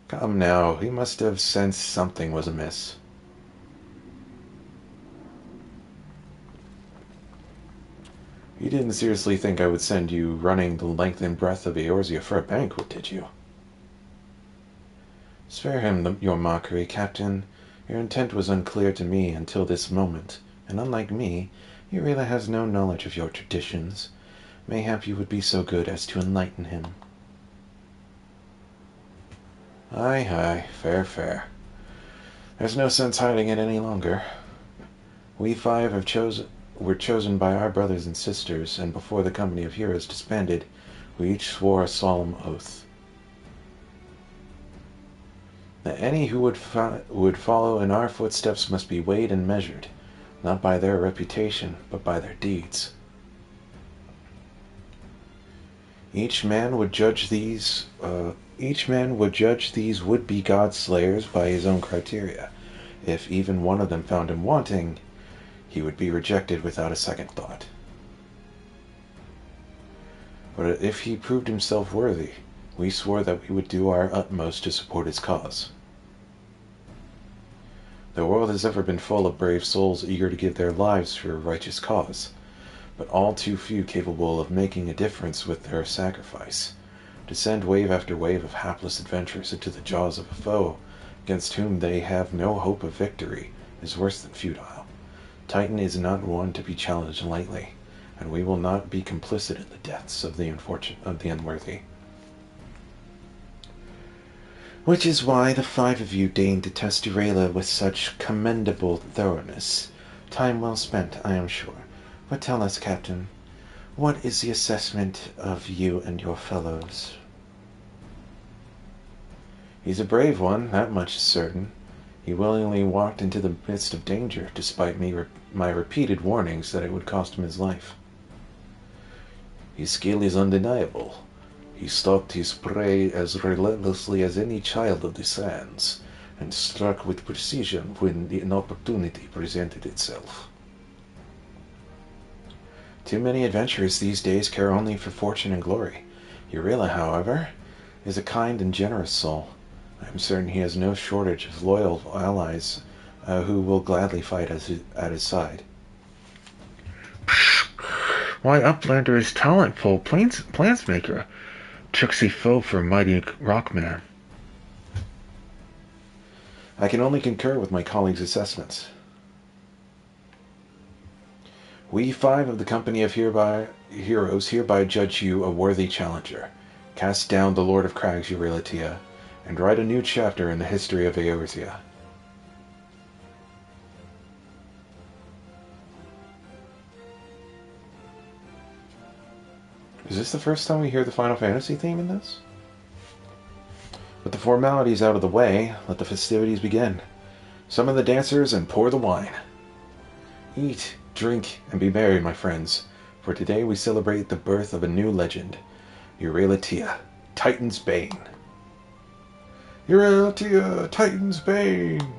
[SPEAKER 1] Come now, he must have sensed something was amiss. You didn't seriously think I would send you running the length and breadth of Eorzea for a banquet, did you? Spare him your mockery, Captain. Your intent was unclear to me until this moment, and unlike me, Eureka has no knowledge of your traditions. Mayhap you would be so good as to enlighten him. Aye, aye, fair, fair. There's no sense hiding it any longer. We five were chosen by our brothers and sisters, and before the company of heroes disbanded, we each swore a solemn oath that any who would follow in our footsteps must be weighed and measured, not by their reputation, but by their deeds. Each man would judge these would-be God-slayers by his own criteria. If even one of them found him wanting, he would be rejected without a second thought. But if he proved himself worthy, we swore that we would do our utmost to support his cause. The world has ever been full of brave souls eager to give their lives for a righteous cause, but all too few capable of making a difference with their sacrifice. To send wave after wave of hapless adventurers into the jaws of a foe against whom they have no hope of victory is worse than futile. Titan is not one to be challenged lightly, and we will not be complicit in the deaths of the unworthy. Which is why the five of you deigned to test Eureka with such commendable thoroughness. Time well spent, I am sure. But tell us, Captain, what is the assessment of you and your fellows? He's a brave one, that much is certain. He willingly walked into the midst of danger, despite my repeated warnings that it would cost him his life. His skill is undeniable. He stalked his prey as relentlessly as any child of the sands, and struck with precision when an opportunity presented itself. Too many adventurers these days care only for fortune and glory. Eureka, however, is a kind and generous soul. I am certain he has no shortage of loyal allies who will gladly fight at his side.
[SPEAKER 5] Why, Uplander is talentful plansmaker. Tricksy foe for mighty rockman.
[SPEAKER 1] I can only concur with my colleague's assessments. We five of the company of heroes hereby judge you a worthy challenger. Cast down the Lord of Crags, Eureka, and write a new chapter in the history of Eorzea. Is this the first time we hear the Final Fantasy theme in this? With the formalities out of the way, let the festivities begin. Summon the dancers and pour the wine. Eat, drink, and be merry, my friends, for today we celebrate the birth of a new legend, Eureka, Titan's Bane. Eureka, Titan's Bane!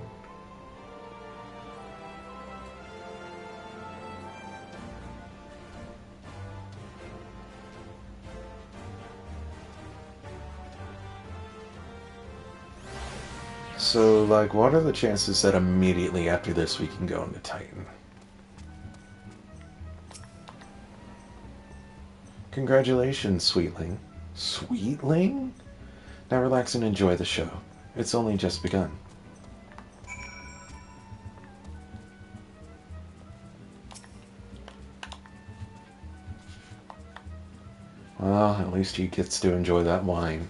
[SPEAKER 1] So, what are the chances that immediately after this we can go into Titan? Congratulations, Sweetling. Sweetling? Now relax and enjoy the show. It's only just begun. Well, at least he gets to enjoy that wine.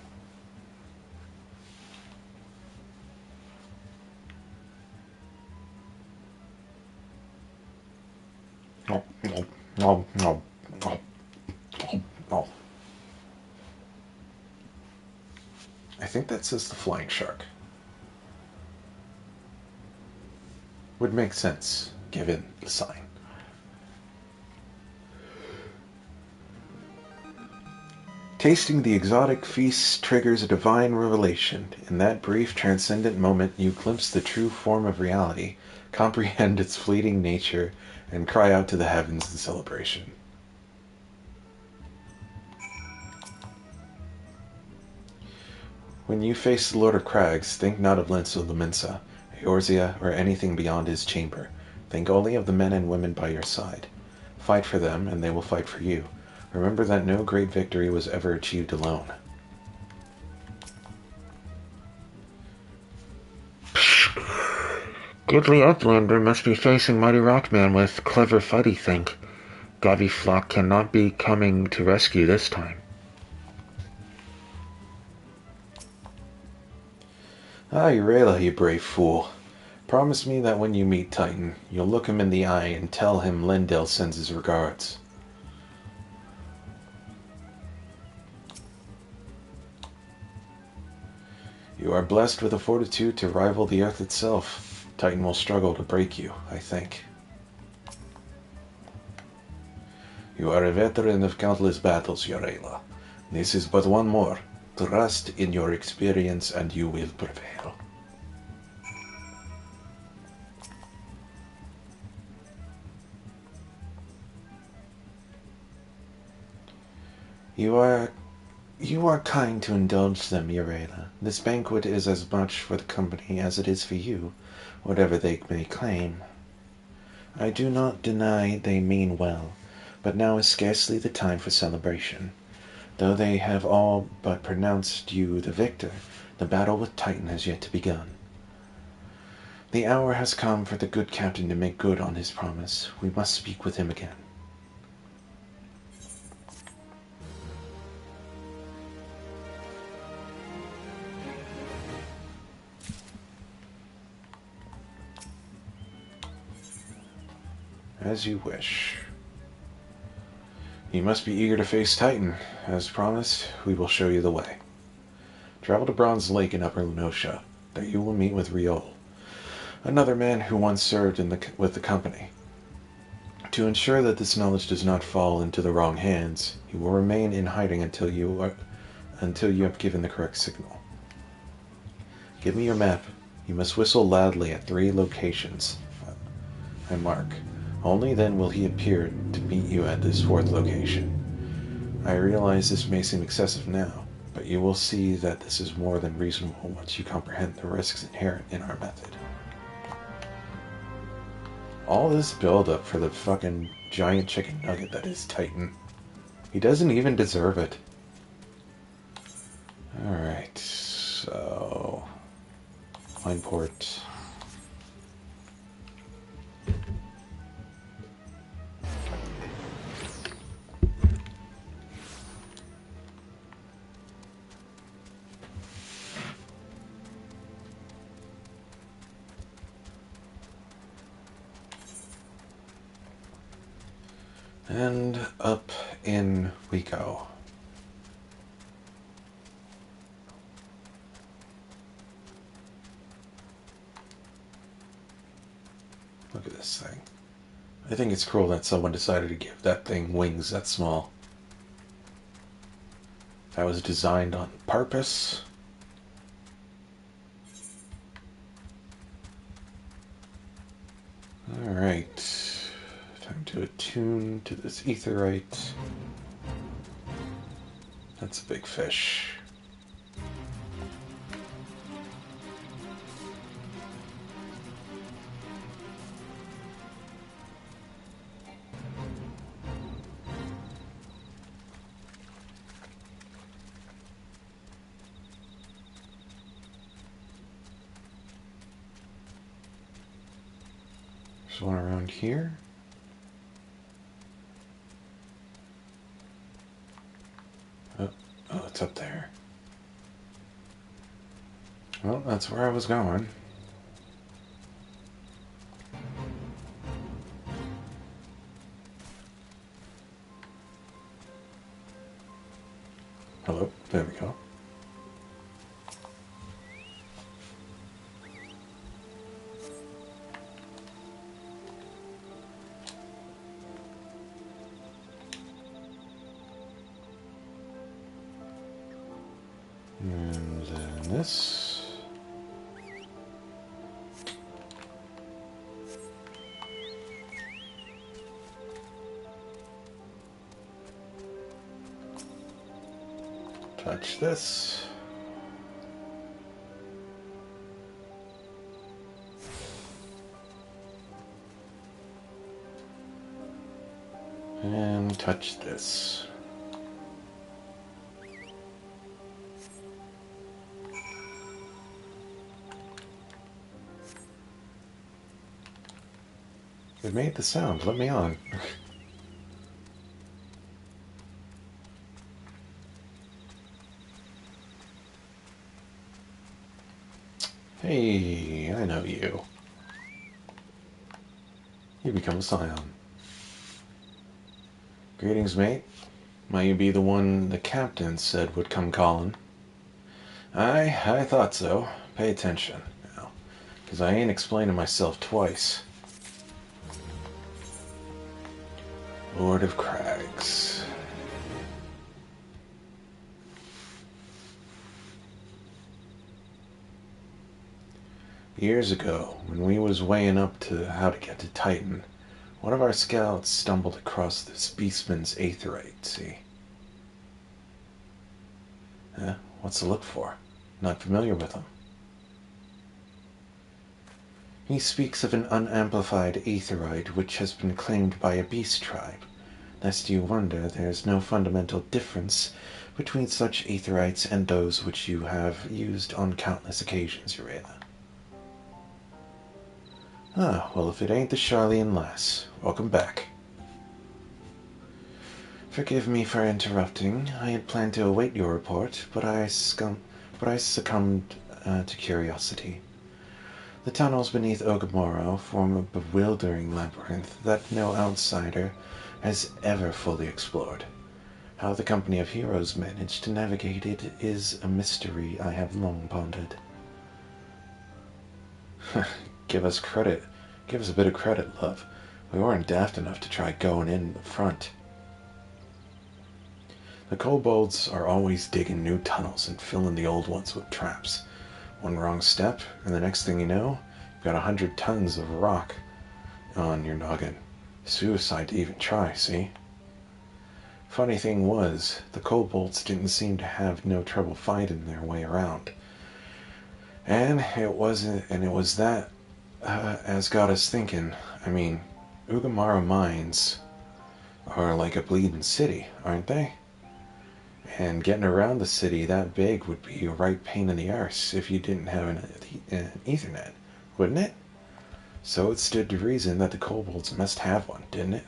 [SPEAKER 1] I think that says the flying shark. Would make sense, given the sign. Tasting the exotic feast triggers a divine revelation. In that brief, transcendent moment, you glimpse the true form of reality, comprehend its fleeting nature, and cry out to the heavens in celebration. When you face the Lord of Crags, think not of Linsa, Eorzea, or anything beyond his chamber. Think only of the men and women by your side. Fight for them, and they will fight for you. Remember that no great victory was ever achieved alone.
[SPEAKER 5] Goodly Uplander must be facing Mighty Rockman with clever fighty think. Gobby Flock cannot be coming to rescue this time.
[SPEAKER 1] Ah, Eurela, you brave fool. Promise me that when you meet Titan, you'll look him in the eye and tell him Lendel sends his regards. You are blessed with a fortitude to rival the earth itself. Titan will struggle to break you, I think. You are a veteran of countless battles, Eurela. This is but one more. Trust in your experience and you will prevail. You are kind to indulge them, Eurela. This banquet is as much for the company as it is for you, whatever they may claim. I do not deny they mean well, but now is scarcely the time for celebration. Though they have all but pronounced you the victor, the battle with Titan has yet to begun. The hour has come for the good captain to make good on his promise. We must speak with him again. As you wish. You must be eager to face Titan. As promised, we will show you the way. Travel to Bronze Lake in Upper Lunosha. There you will meet with Riol, another man who once served with the company. To ensure that this knowledge does not fall into the wrong hands, he will remain in hiding until you have given the correct signal. Give me your map. You must whistle loudly at 3 locations I mark. Only then will he appear to meet you at this 4th location. I realize this may seem excessive now, but you will see that this is more than reasonable once you comprehend the risks inherent in our method. All this build-up for the fucking giant chicken nugget that is Titan. He doesn't even deserve it. Alright, so... Line port... And up in we go. Look at this thing. I think it's cruel that someone decided to give that thing wings that small. That was designed on purpose. Alright. Time to attune to this aetherite. That's a big fish. There's one around here. Oh, it's up there. Well, that's where I was going. Hello, there we go. this. Touch this. And touch this. It made the sound. Let me on. Hey, I know you. You become a scion. Greetings, mate. Might you be the one the captain said would come calling? Aye, I thought so. Pay attention, now, 'cause I ain't explaining myself twice. Lord of Crags. Years ago, when we was weighing up to how to get to Titan, one of our scouts stumbled across this beastman's aetherite, see? What's to look for? Not familiar with him. He speaks of an unamplified aetherite which has been claimed by a beast tribe. Lest you wonder, there is no fundamental difference between such aetherites and those which you have used on countless occasions, Urela. Ah, well, if it ain't the Charlian lass, welcome back. Forgive me for interrupting. I had planned to await your report, but I succumbed to curiosity. The tunnels beneath Ogamoro form a bewildering labyrinth that no outsider has ever fully explored. How the company of heroes managed to navigate it is a mystery I have long pondered. Give us credit. Give us a bit of credit, love. We weren't daft enough to try going in the front. The kobolds are always digging new tunnels and filling the old ones with traps. One wrong step, and the next thing you know, you've got 100 tons of rock on your noggin. Suicide to even try, see? Funny thing was, the kobolds didn't seem to have no trouble finding their way around. And it was that as got us thinking. I mean, Ugamara mines are like a bleeding city, aren't they? And getting around the city that big would be a right pain in the arse if you didn't have an Ethernet, wouldn't it? So it stood to reason that the kobolds must have one, didn't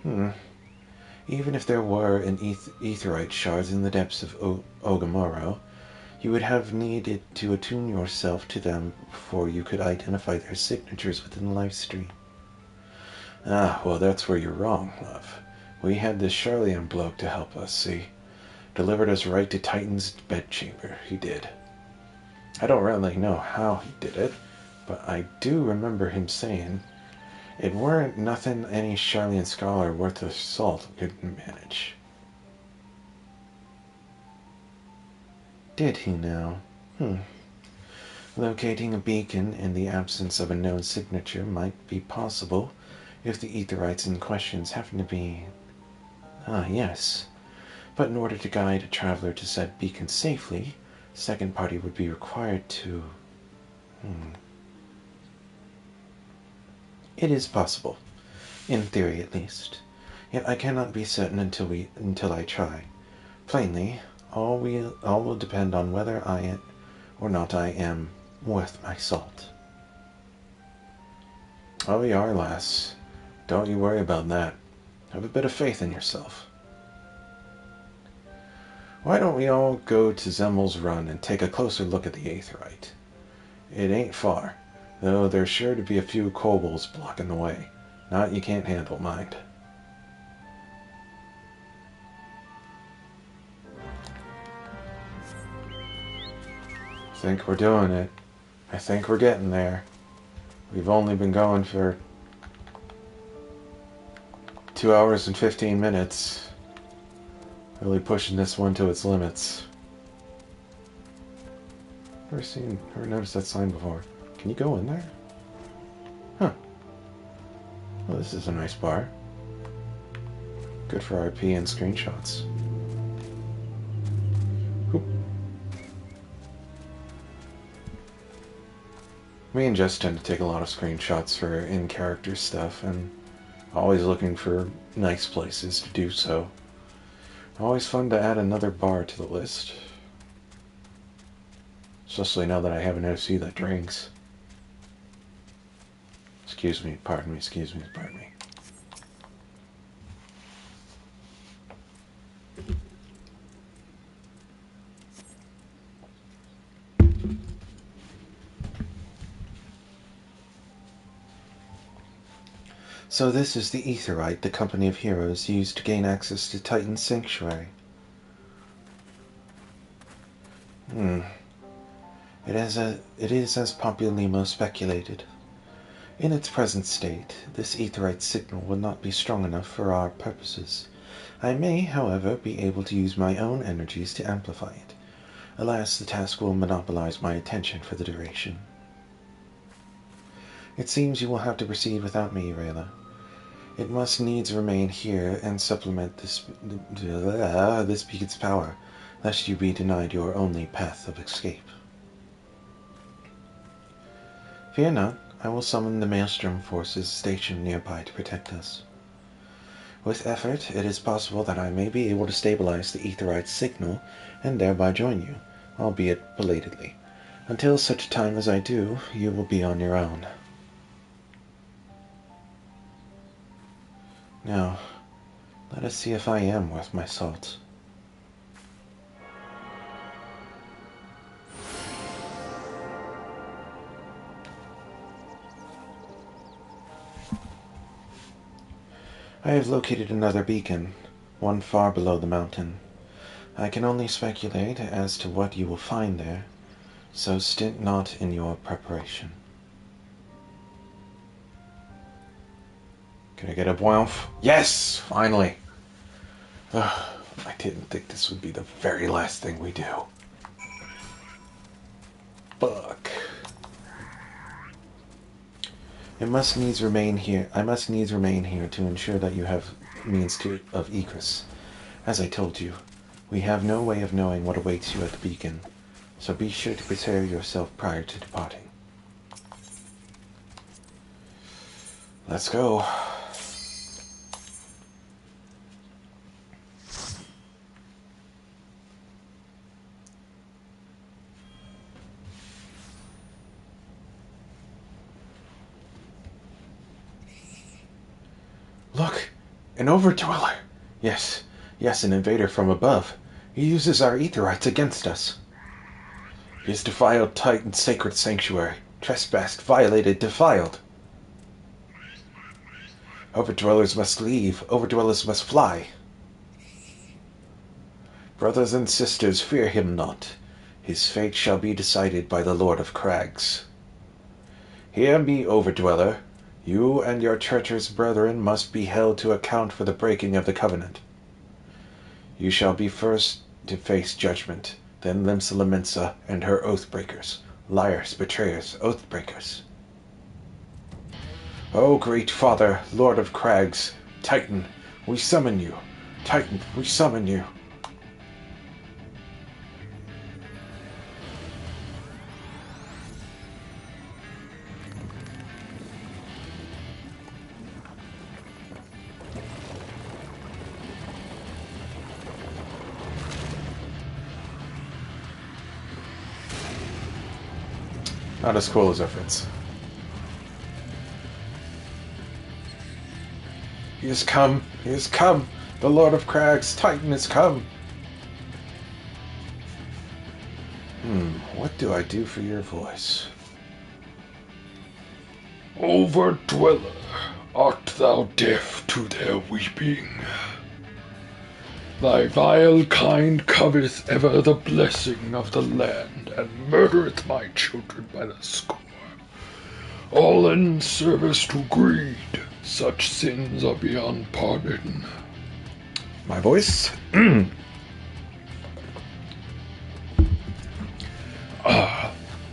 [SPEAKER 1] it? Even if there were an aetherite shards in the depths of Ogamoro, you would have needed to attune yourself to them before you could identify their signatures within the life stream. Ah, well, that's where you're wrong, love. We had this Charlian bloke to help us, see? Delivered us right to Titan's bedchamber, he did. I don't really know how he did it, but I do remember him saying it weren't nothing any Charlian scholar worth a salt could manage. Did he now? Locating a beacon in the absence of a known signature might be possible if the aetherites in question happen to be... Ah, yes. But in order to guide a traveler to said beacon safely, a second party would be required to... It is possible. In theory, at least. Yet I cannot be certain until I try. Plainly, all will depend on whether I am worth my salt. Oh, you are, lass. Don't you worry about that. Have a bit of faith in yourself. Why don't we all go to Zemmel's Run and take a closer look at the aetherite? It ain't far, though there's sure to be a few kobolds blocking the way. Not you can't handle, mind. I think we're doing it. I think we're getting there. We've only been going for 2 hours and 15 minutes. Really pushing this one to its limits. Never noticed that sign before. Can you go in there? Huh. Well, this is a nice bar. Good for RP and screenshots. Oop. Me and Jess tend to take a lot of screenshots for in-character stuff, and always looking for nice places to do so. Always fun to add another bar to the list. Especially now that I have an OC that drinks. Excuse me, pardon me, excuse me, pardon me. So this is the Aetheryte the Company of Heroes used to gain access to Titan's Sanctuary. It is as Populimo speculated. In its present state, this Aetheryte signal will not be strong enough for our purposes. I may, however, be able to use my own energies to amplify it. Alas, the task will monopolize my attention for the duration. It seems you will have to proceed without me, Rayla. It must needs remain here and supplement this beacon's power, lest you be denied your only path of escape. Fear not, I will summon the Maelstrom forces stationed nearby to protect us. With effort, it is possible that I may be able to stabilize the Aetheryte's signal and thereby join you, albeit belatedly. Until such time as I do, you will be on your own. Now, let us see if I am worth my salt. I have located another beacon, one far below the mountain. I can only speculate as to what you will find there, so stint not in your preparation. Can I get a boinf? Yes! Finally! Ugh, I didn't think this would be the very last thing we do. Fuck. I must needs remain here to ensure that you have means of egress. As I told you, we have no way of knowing what awaits you at the beacon, so be sure to prepare yourself prior to departing. Let's go. Look, an Overdweller. Yes, an invader from above. He uses our Aetherites against us. He has defiled Titan's sacred sanctuary. Trespassed, violated, defiled. Overdwellers must leave. Overdwellers must fly. Brothers and sisters, fear him not. His fate shall be decided by the Lord of Crags. Hear me, Overdweller. You and your treacherous brethren must be held to account for the breaking of the covenant. You shall be first to face judgment, then Limsa Lominsa and her oathbreakers. Liars, betrayers, oathbreakers. O great Father, Lord of Crags, Titan, we summon you. Titan, we summon you. Not as cool as Efforts. He has come! He has come! The Lord of Crags, Titan has come! What do I do for your voice?
[SPEAKER 6] Overdweller, art thou deaf to their weeping? Thy vile kind coveteth ever the blessing of the land, and murdereth my children by the score. All in service to greed, such sins are beyond pardon.
[SPEAKER 1] My voice?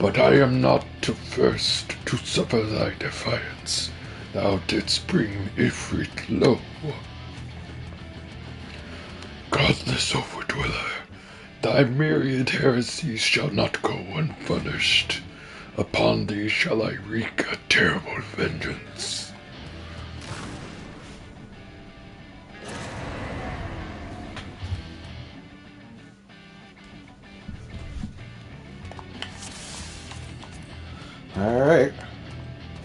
[SPEAKER 6] But I am not the first to suffer thy defiance. Thou didst bring Ifrit low. Godless Overdweller, thy myriad heresies shall not go unpunished. Upon thee shall I wreak a terrible vengeance.
[SPEAKER 1] Alright.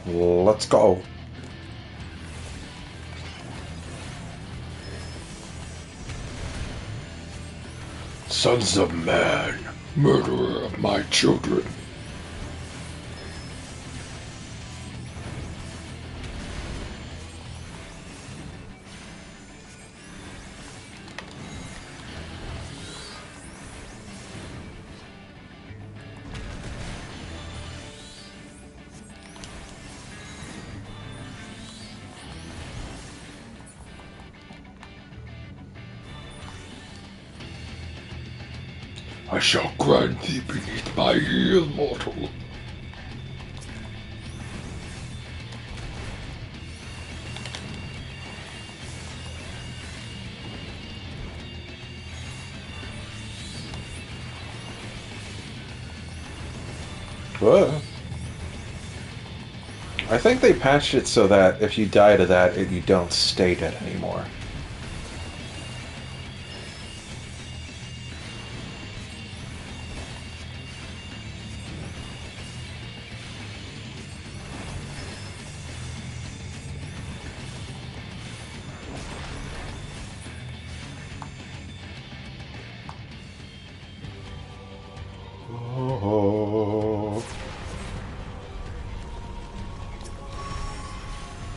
[SPEAKER 1] Let's go.
[SPEAKER 6] Sons of man, murderer of my children. I shall grind thee beneath my heel, mortal.
[SPEAKER 1] Whoa. I think they patched it so that if you die to that, you don't stay dead anymore.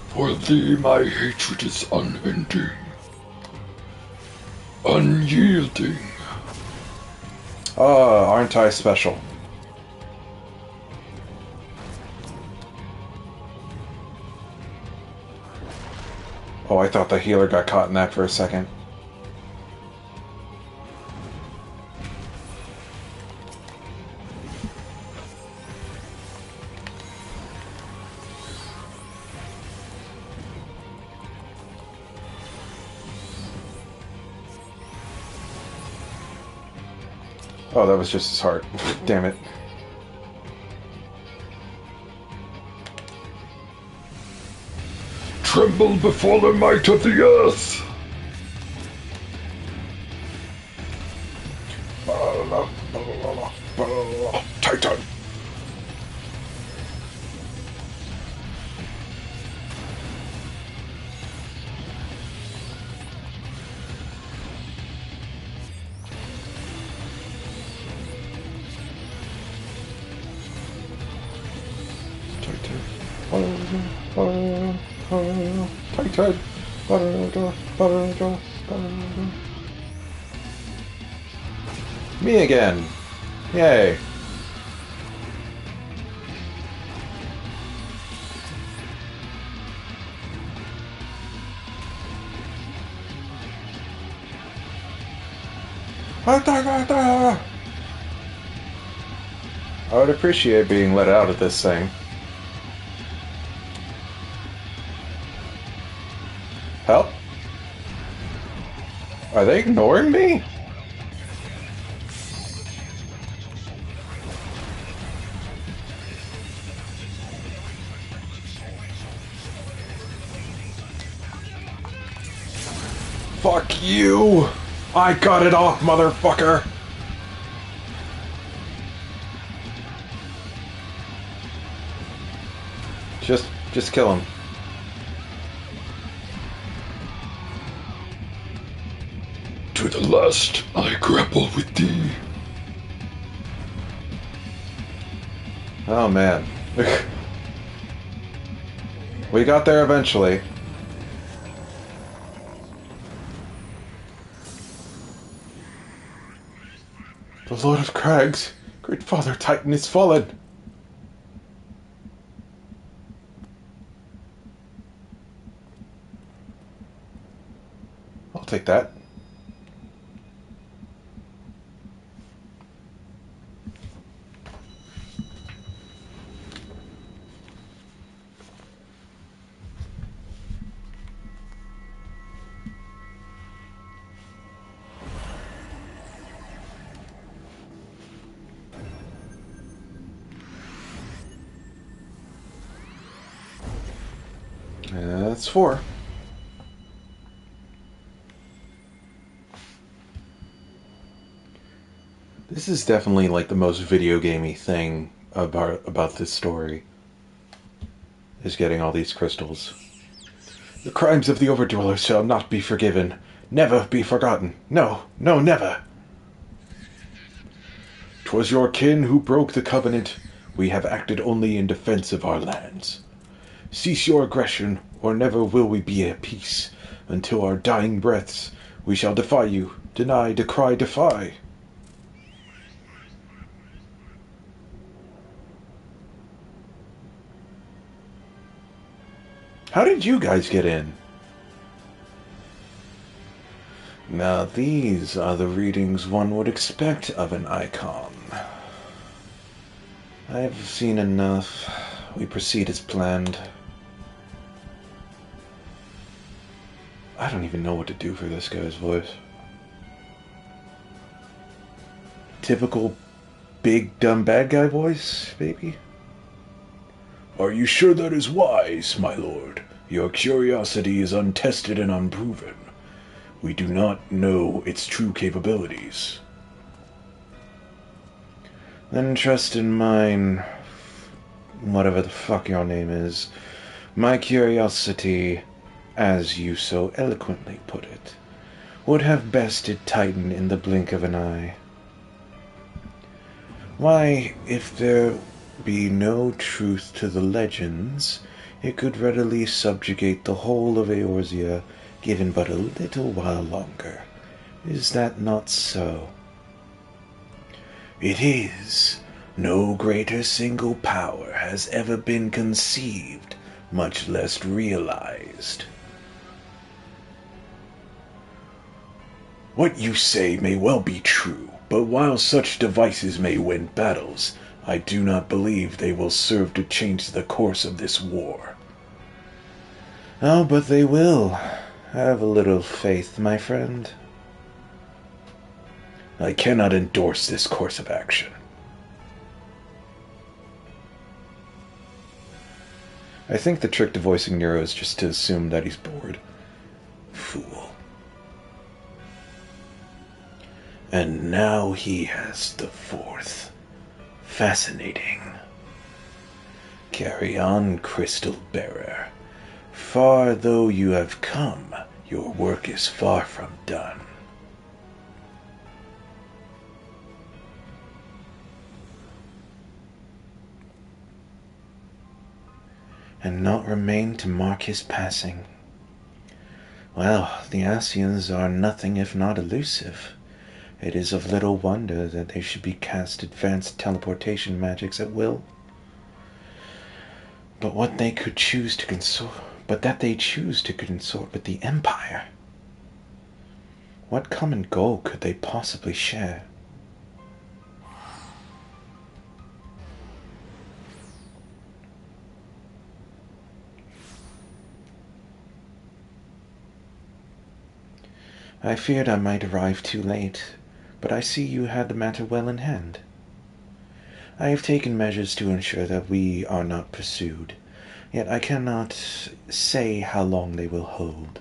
[SPEAKER 6] For thee my hatred is unending, unyielding.
[SPEAKER 1] Oh, aren't I special? Oh, I thought the healer got caught in that for a second. Oh, that was just his heart. Damn it.
[SPEAKER 6] Tremble before the might of the earth!
[SPEAKER 1] Titan! Titan! Me again! Yay! I would appreciate being let out of this thing. Help? Are they ignoring me? Fuck you! I got it off, motherfucker! Just kill him.
[SPEAKER 6] To the last I grapple with thee.
[SPEAKER 1] Oh man. We got there eventually. The Lord of Crags, great Father Titan, is fallen. I'll take that. That's 4. This is definitely like the most video gamey thing about this story, is getting all these crystals. The crimes of the Overdweller shall not be forgiven, never be forgotten. No, no, never. 'Twas your kin who broke the covenant. We have acted only in defense of our lands. Cease your aggression, or never will we be at peace. Until our dying breaths, we shall defy you, deny, decry, defy. How did you guys get in? Now these are the readings one would expect of an icon. I have seen enough. We proceed as planned. I don't even know what to do for this guy's voice. Typical big dumb bad guy voice, maybe? Are you sure that is wise, my lord? Your curiosity is untested and unproven. We do not know its true capabilities. Then trust in mine, whatever the fuck your name is. My curiosity, as you so eloquently put it, would have bested Titan in the blink of an eye. Why, if there be no truth to the legends, it could readily subjugate the whole of Eorzea, given but a little while longer. Is that not so? It is. No greater single power has ever been conceived, much less realized. What you say may well be true, but while such devices may win battles, I do not believe they will serve to change the course of this war. Oh, but they will. Have a little faith, my friend. I cannot endorse this course of action. I think the trick to voicing Nero is just to assume that he's bored. Fool. And now he has the 4th. Fascinating. Carry on, Crystal Bearer. Far though you have come, your work is far from done. And naught remained to mark his passing. Well, the Ascians are nothing if not elusive. It is of little wonder that they should be cast advanced teleportation magics at will. But what they could choose to consort, but that they choose to consort with the Empire. What common goal could they possibly share? I feared I might arrive too late, but I see you had the matter well in hand. I have taken measures to ensure that we are not pursued, yet I cannot say how long they will hold.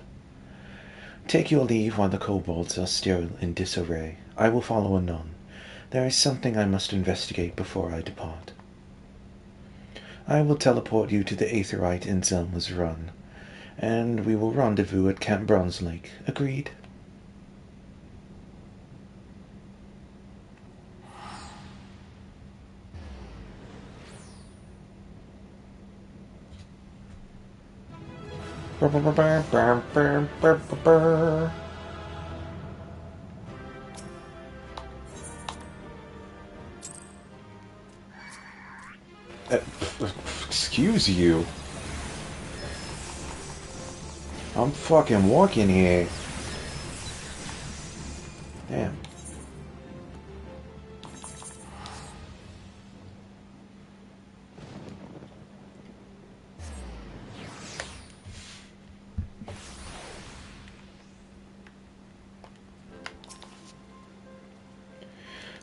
[SPEAKER 1] Take your leave while the kobolds are still in disarray. I will follow anon. There is something I must investigate before I depart. I will teleport you to the Aetheryte in Zelma's Run, and we will rendezvous at Camp Bronze Lake. Agreed? Excuse you. I'm fucking working here. Damn.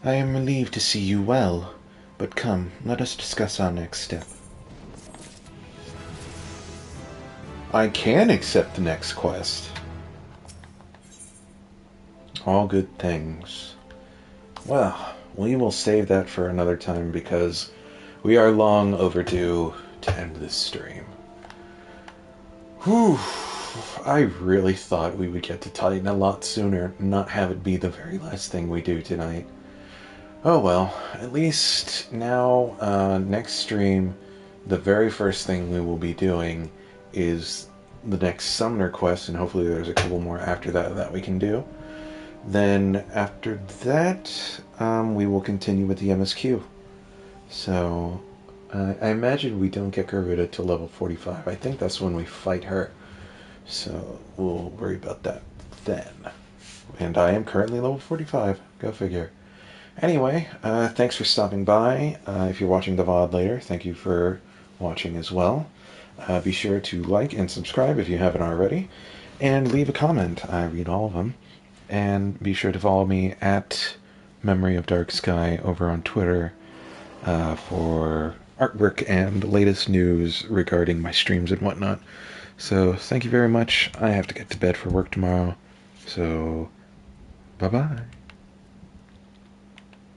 [SPEAKER 1] I am relieved to see you well, but come, let us discuss our next step. I can accept the next quest. All good things. Well, we will save that for another time because we are long overdue to end this stream. Whew. I really thought we would get to Titan a lot sooner and not have it be the very last thing we do tonight. Oh well, at least now, next stream, the very first thing we will be doing is the next Summoner quest, and hopefully there's a couple more after that we can do. Then after that, we will continue with the MSQ. So, I imagine we don't get Garuda till level 45. I think that's when we fight her. So, we'll worry about that then. And I am currently level 45. Go figure. Anyway, thanks for stopping by. If you're watching the VOD later, thank you for watching as well. Be sure to like and subscribe if you haven't already. And leave a comment. I read all of them. And be sure to follow me at MemoryOfDarksky over on Twitter for artwork and latest news regarding my streams and whatnot. So, thank you very much. I have to get to bed for work tomorrow. So, bye-bye.